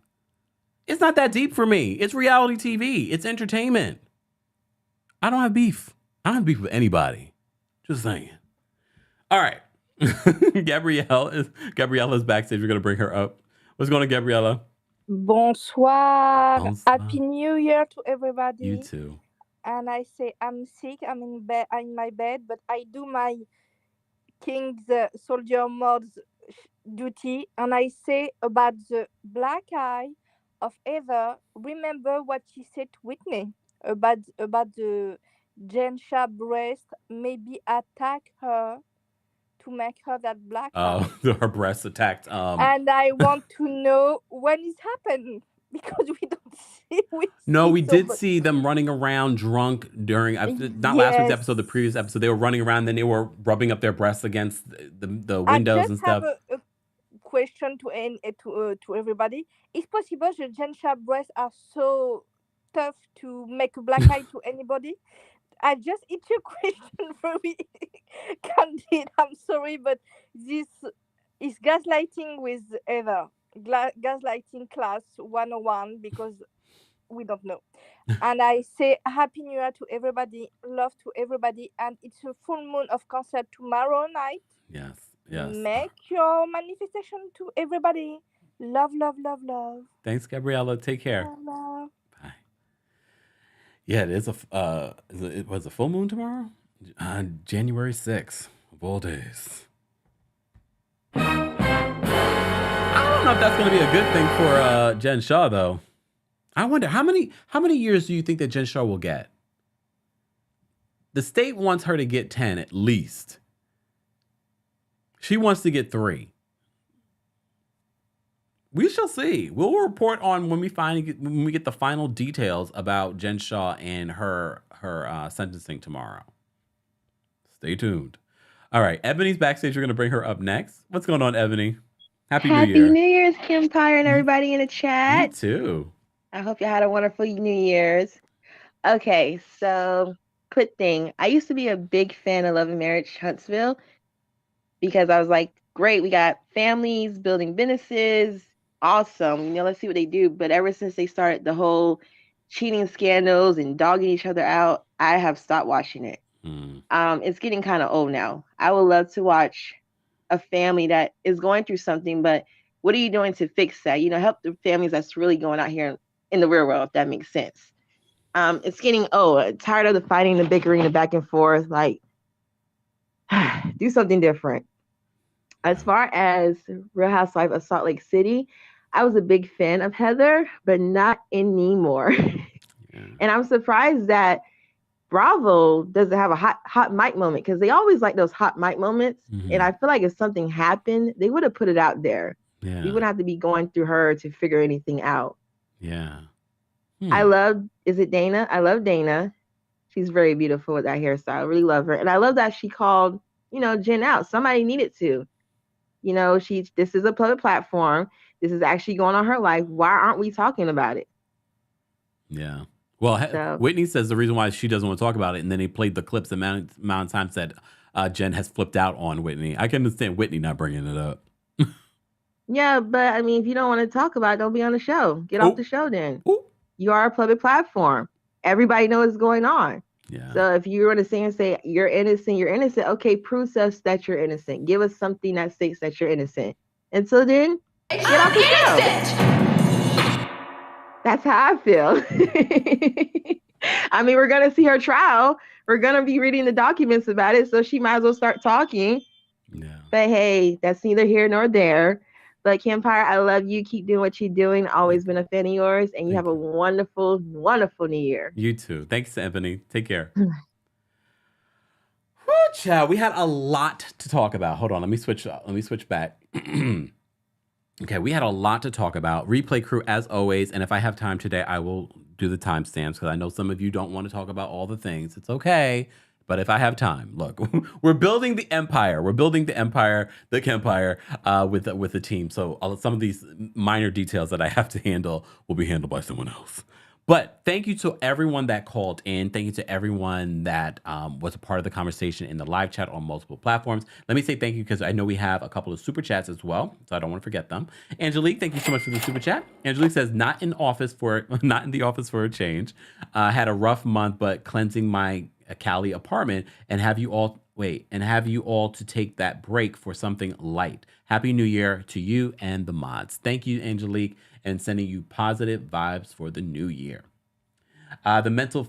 [SPEAKER 1] It's not that deep for me. It's reality TV. It's entertainment. I don't have beef. I don't have beef with anybody. Just saying. All right. Gabrielle is backstage. We're going to bring her up. What's going on, Gabriella?
[SPEAKER 6] Bonsoir. Happy New Year to everybody.
[SPEAKER 1] You too.
[SPEAKER 6] And I say I'm sick. I'm in bed. I'm in my bed, but I do my King's Soldier mode's duty. And I say about the black eye of Eva. Remember what she said to Whitney about the Jen Shah breast. Maybe attack her to make her that black eye.
[SPEAKER 1] Her breast attacked.
[SPEAKER 6] And I want to know when it happened, because we don't see.
[SPEAKER 1] We did see them running around drunk during not last week's episode, the previous episode. They were running around, then they were rubbing up their breasts against the windows and stuff.
[SPEAKER 6] I just have a question to everybody. Is possible the Jen Shah breasts are so tough to make a black eye to anybody? It's a question very candid. I'm sorry, but this is gaslighting with Eva. Gaslighting class 101, because we don't know. And I say Happy New Year to everybody, love to everybody, and it's a full moon of Cancer tomorrow night.
[SPEAKER 1] Yes.
[SPEAKER 6] Make your manifestation to everybody. Love, love, love, love.
[SPEAKER 1] Thanks, Gabriella. Take care.
[SPEAKER 6] Love.
[SPEAKER 1] Bye. Yeah, it is it was a full moon tomorrow? January 6th, of all days. I don't know if that's going to be a good thing for Jen Shah, though. I wonder how many years do you think that Jen Shah will get? The state wants her to get 10 at least. She wants to get 3. We shall see. We'll report on when we get the final details about Jen Shah and her sentencing tomorrow. Stay tuned. All right, Ebony's backstage. We're going to bring her up next. What's going on, Ebony? Happy New Year.
[SPEAKER 7] Happy New Year's, Kempire, and everybody in the chat.
[SPEAKER 1] You too.
[SPEAKER 7] I hope you had a wonderful New Year's. Okay, so quick thing. I used to be a big fan of Love and Marriage Huntsville, because I was like, great, we got families building businesses. Awesome. Let's see what they do. But ever since they started the whole cheating scandals and dogging each other out, I have stopped watching it. It's getting kind of old now. I would love to watch a family that is going through something, but what are you doing to fix that? Help the families that's really going out here in the real world, if that makes sense. It's getting old. Tired of the fighting, the bickering, the back and forth. Like, do something different. As far as Real Housewives of Salt Lake City, I was a big fan of Heather, but not anymore.
[SPEAKER 1] Yeah.
[SPEAKER 7] And I'm surprised that Bravo doesn't have a hot mic moment, because they always like those hot mic moments. And I feel like if something happened, they would have put it out there.
[SPEAKER 1] Yeah.
[SPEAKER 7] We wouldn't have to be going through her to figure anything out.
[SPEAKER 1] Yeah.
[SPEAKER 7] I love, is it Dana? I love Dana. She's very beautiful with that hairstyle. I really love her. And I love that she called, Jen out. Somebody needed to. This is a public platform. This is actually going on her life. Why aren't we talking about it?
[SPEAKER 1] Yeah. Well, Whitney says the reason why she doesn't want to talk about it, and then they played the clips the amount of times that Jen has flipped out on Whitney. I can understand Whitney not bringing it up.
[SPEAKER 7] Yeah, but I mean, if you don't want to talk about it, don't be on the show. Get off the show then.
[SPEAKER 1] Ooh.
[SPEAKER 7] You are a public platform. Everybody knows what's going on.
[SPEAKER 1] Yeah.
[SPEAKER 7] So if you're going to say you're innocent, okay, prove to us that you're innocent. Give us something that states that you're innocent. And so then, get off the show. That's how I feel. I mean, we're going to see her trial. We're going to be reading the documents about it, so she might as well start talking.
[SPEAKER 1] Yeah.
[SPEAKER 7] But hey, that's neither here nor there. But Kempire, I love you. Keep doing what you're doing. Always been a fan of yours. And you have a wonderful, wonderful new year.
[SPEAKER 1] You too. Thanks, Ebony. Take care. Woo, child. We had a lot to talk about. Hold on. Let me switch back. Okay, we had a lot to talk about. Replay crew, as always. And if I have time today, I will do the timestamps, because I know some of you don't want to talk about all the things. It's okay. But if I have time, look, we're building the empire. We're building the empire, the Kempire, with the team. So some of these minor details that I have to handle will be handled by someone else. But thank you to everyone that called in. Thank you to everyone that was a part of the conversation in the live chat on multiple platforms. Let me say thank you, because I know we have a couple of super chats as well, so I don't want to forget them. Angelique, thank you so much for the super chat. Angelique says, not in the office for a change. Had a rough month, but cleansing my Cali apartment, and have you all to take that break for something light. Happy New Year to you and the mods. Thank you, Angelique, and sending you positive vibes for the new year. The mental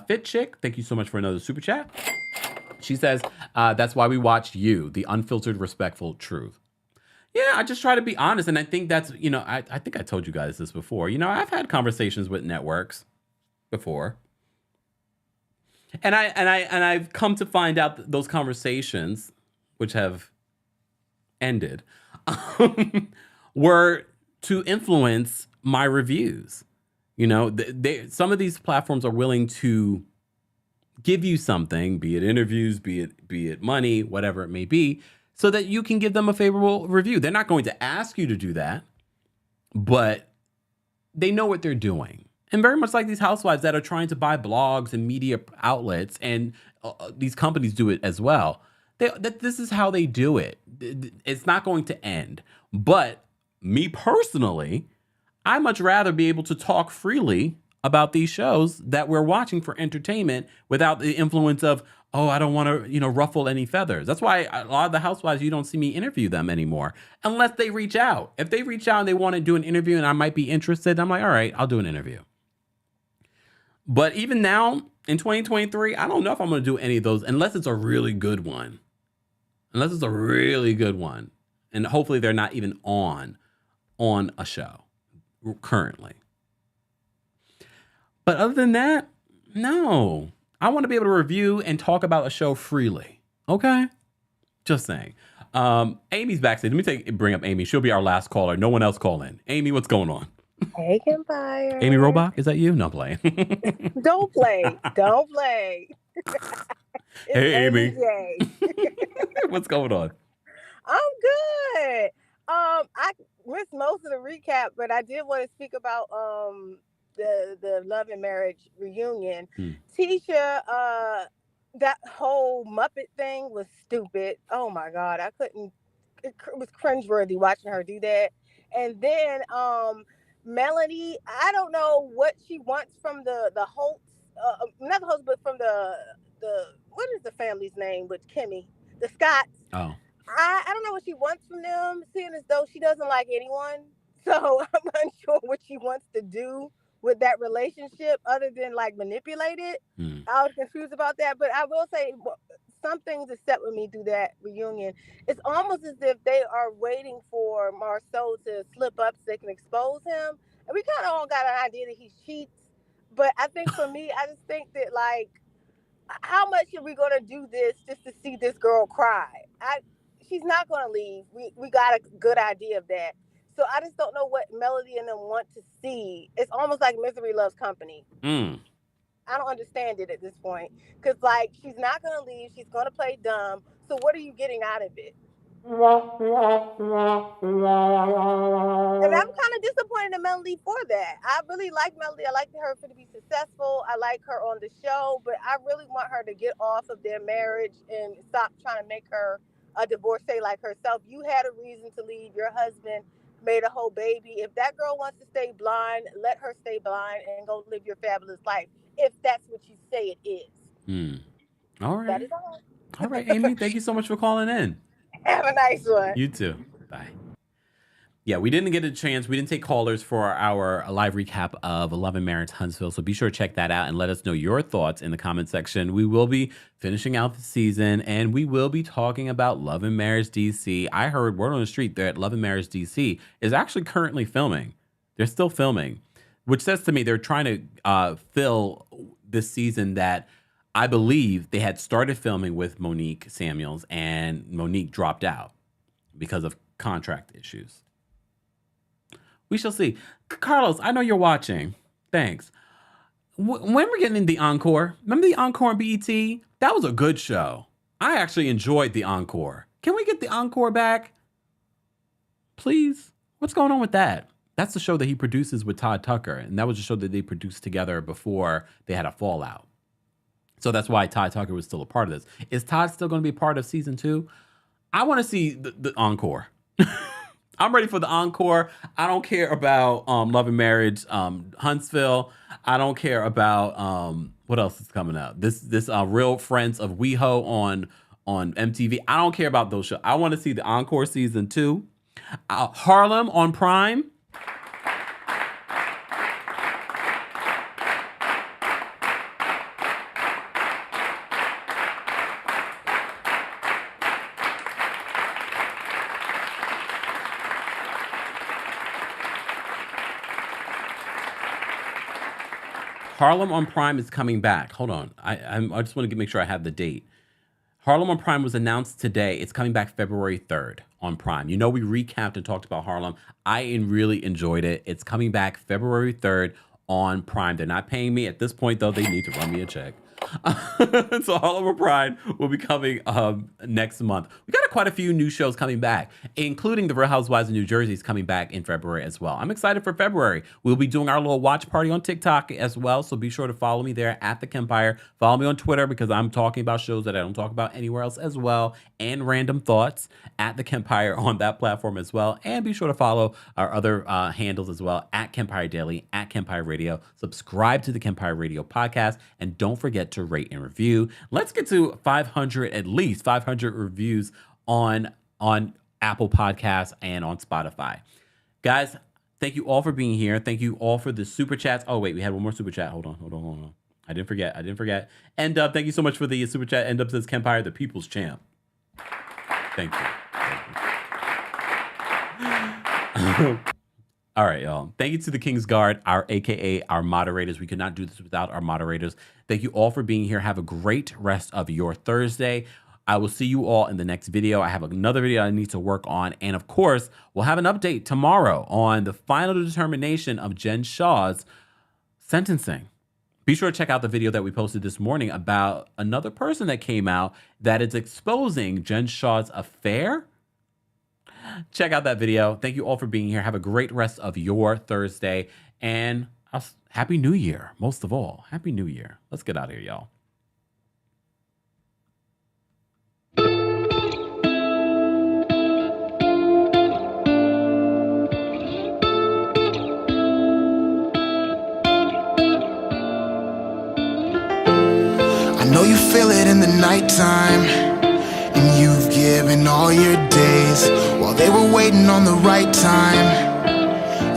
[SPEAKER 1] fit chick, thank you so much for another super chat. She says, that's why we watch you, the unfiltered, respectful truth. Yeah, I just try to be honest, and I think that's, I think I told you guys this before. I've had conversations with networks before. And I've come to find out that those conversations, which have ended, were to influence my reviews. Some of these platforms are willing to give you something, be it interviews, be it money, whatever it may be, so that you can give them a favorable review. They're not going to ask you to do that, but they know what they're doing. And very much like these housewives that are trying to buy blogs and media outlets, and these companies do it as well. This is how they do it. It's not going to end. But me personally, I much rather be able to talk freely about these shows that we're watching for entertainment without the influence of, I don't want to, ruffle any feathers. That's why a lot of the housewives, you don't see me interview them anymore unless they reach out. If they reach out and they want to do an interview and I might be interested, I'm like, all right, I'll do an interview. But even now, in 2023, I don't know if I'm going to do any of those unless it's a really good one. And hopefully they're not even on a show currently. But other than that, no. I want to be able to review and talk about a show freely. Okay? Just saying. Amy's backstage. Let me bring up Amy. She'll be our last caller. No one else call in. Amy, what's going on?
[SPEAKER 8] Hey, Kempire.
[SPEAKER 1] Amy Robach, is that you? No, I'm playing.
[SPEAKER 8] Don't play. Don't play.
[SPEAKER 1] Hey, Amy. What's going on?
[SPEAKER 8] I'm good. I missed most of the recap, but I did want to speak about the Love and Marriage reunion. Tisha, that whole Muppet thing was stupid. Oh my God, I couldn't. It was cringeworthy watching her do that. And then Melanie, I don't know what she wants from the host, not the host, but from the what is the family's name with Kimmy, the Scotts.
[SPEAKER 1] Oh.
[SPEAKER 8] I don't know what she wants from them, seeing as though she doesn't like anyone. So I'm unsure what she wants to do with that relationship other than like manipulate it. I was confused about that. But I will say some things that set with me through that reunion. It's almost as if they are waiting for Marceau to slip up so they can expose him. And we kind of all got an idea that he cheats. But I think for me, I just think that, like, how much are we going to do this just to see this girl cry? She's not going to leave. We got a good idea of that. So I just don't know what Melody and them want to see. It's almost like Misery Loves Company. I don't understand it at this point. Because, like, she's not going to leave. She's going to play dumb. So what are you getting out of it? And I'm kind of disappointed in Melody for that. I really like Melody. I like her to be successful. I like her on the show. But I really want her to get off of their marriage and stop trying to make her a divorcee like herself. You had a reason to leave. Your husband made a whole baby. If that girl wants to stay blind, let her stay blind and go live your fabulous life. If that's what you say it is.
[SPEAKER 1] All right.
[SPEAKER 8] That is all.
[SPEAKER 1] All right, Amy. Thank you so much for calling in.
[SPEAKER 8] Have a nice one.
[SPEAKER 1] You too. Bye. Yeah, we didn't get a chance. We didn't take callers for our live recap of Love and Marriage Huntsville. So be sure to check that out and let us know your thoughts in the comment section. We will be finishing out the season and we will be talking about Love and Marriage DC. I heard word on the street that Love and Marriage DC is actually currently filming. They're still filming, which says to me they're trying to fill this season that I believe they had started filming with Monique Samuels and Monique dropped out because of contract issues. We shall see. Carlos, I know you're watching. Thanks. When we're getting the encore, remember the encore on BET? That was a good show. I actually enjoyed the encore. Can we get the encore back? Please? What's going on with that? That's the show that he produces with Todd Tucker. And that was a show that they produced together before they had a fallout. So that's why Todd Tucker was still a part of this. Is Todd still going to be part of season 2? I want to see the encore. I'm ready for the encore. I don't care about Love and Marriage Huntsville. I don't care about what else is coming out. This Real Friends of WeHo on MTV. I don't care about those shows. I want to see the encore season 2. Harlem on Prime. Harlem on Prime is coming back. Hold on. I just want to make sure I have the date. Harlem on Prime was announced today. It's coming back February 3rd on Prime. You know, we recapped and talked about Harlem. I really enjoyed it. It's coming back February 3rd on Prime. They're not paying me. At this point, though, they need to run me a check. So Harlem on Prime will be coming next month. We got quite a few new shows coming back, including the Real Housewives of New Jersey is coming back in February as well. I'm excited for February. We'll be doing our little watch party on TikTok as well, so be sure to follow me there at TheKempire. Follow me on Twitter because I'm talking about shows that I don't talk about anywhere else as well, and random thoughts at TheKempire on that platform as well. And be sure to follow our other handles as well, at Kempire Daily, at Kempire Radio. Subscribe to the Kempire Radio podcast, and don't forget to rate and review. Let's get to 500, at least 500 reviews on Apple Podcasts and on Spotify. Guys, thank you all for being here. Thank you all for the super chats. Oh, wait, we had one more super chat. Hold on. I didn't forget. And thank you so much for the super chat. End up says Kempire, the people's champ. Thank you. All right, y'all. Thank you to the King's Guard, AKA our moderators. We could not do this without our moderators. Thank you all for being here. Have a great rest of your Thursday. I will see you all in the next video. I have another video I need to work on. And of course, we'll have an update tomorrow on the final determination of Jen Shah's sentencing. Be sure to check out the video that we posted this morning about another person that came out that is exposing Jen Shah's affair. Check out that video. Thank you all for being here. Have a great rest of your Thursday. And Happy New Year, most of all. Happy New Year. Let's get out of here, y'all.
[SPEAKER 9] I know you feel it in the nighttime, and you've given all your days while they were waiting on the right time.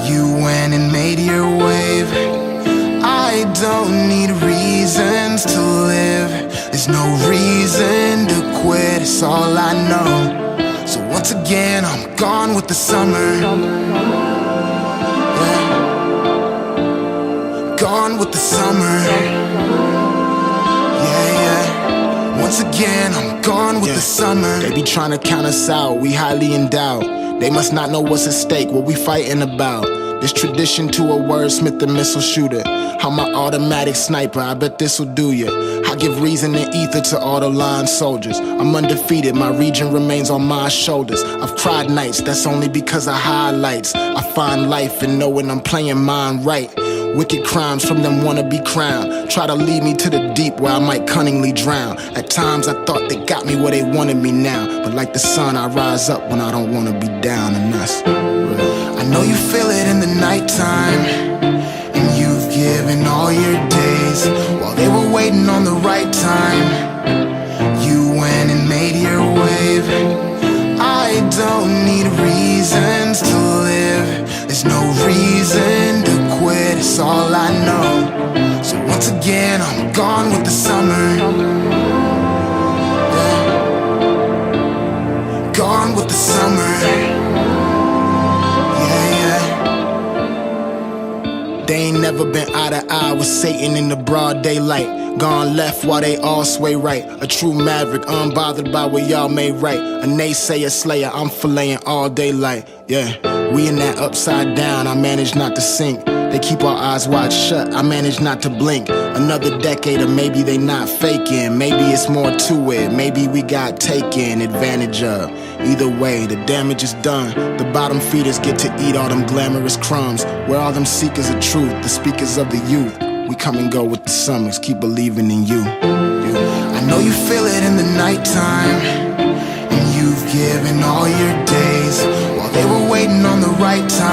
[SPEAKER 9] You went and made your wave. I don't need reasons to live. There's no reason to quit, it's all I know. So once again, I'm gone with the summer. Yeah. Gone with the summer. Yeah. Once again, I'm gone with the summer. They be trying to count us out, we highly endowed. They must not know what's at stake, what we fighting about. This tradition to a wordsmith, the missile shooter. How my automatic sniper, I bet this'll do ya. I give reason and ether to all the line soldiers. I'm undefeated, my region remains on my shoulders. I've cried nights, that's only because of highlights. I find life in knowing I'm playing mine right. Wicked crimes from them wanna be crowned. Try to lead me to the deep where I might cunningly drown. At times I thought they got me where they wanted me now. But like the sun, I rise up when I don't wanna be down, and that's real. I know you feel it in the nighttime, and you've given all your days while they were waiting on the right time. You went and made your wave. I don't need reasons to live. There's no reason to quit, it's all I know. So once again, I'm gone with the summer. Yeah. Gone with the summer. They ain't never been eye to eye with Satan in the broad daylight. Gone left while they all sway right. A true maverick, unbothered by what y'all made right. A naysayer slayer, I'm filleting all daylight. Yeah, we in that upside down, I manage not to sink. They keep our eyes wide shut, I manage not to blink. Another decade or maybe they not faking. Maybe it's more to it, maybe we got taken advantage of. Either way, the damage is done. The bottom feeders get to eat all them glamorous crumbs. Where all them seekers of truth, the speakers of the youth. We come and go with the summers, keep believing in you. I know you feel it in the nighttime, and you've given all your days while they were waiting on the right time.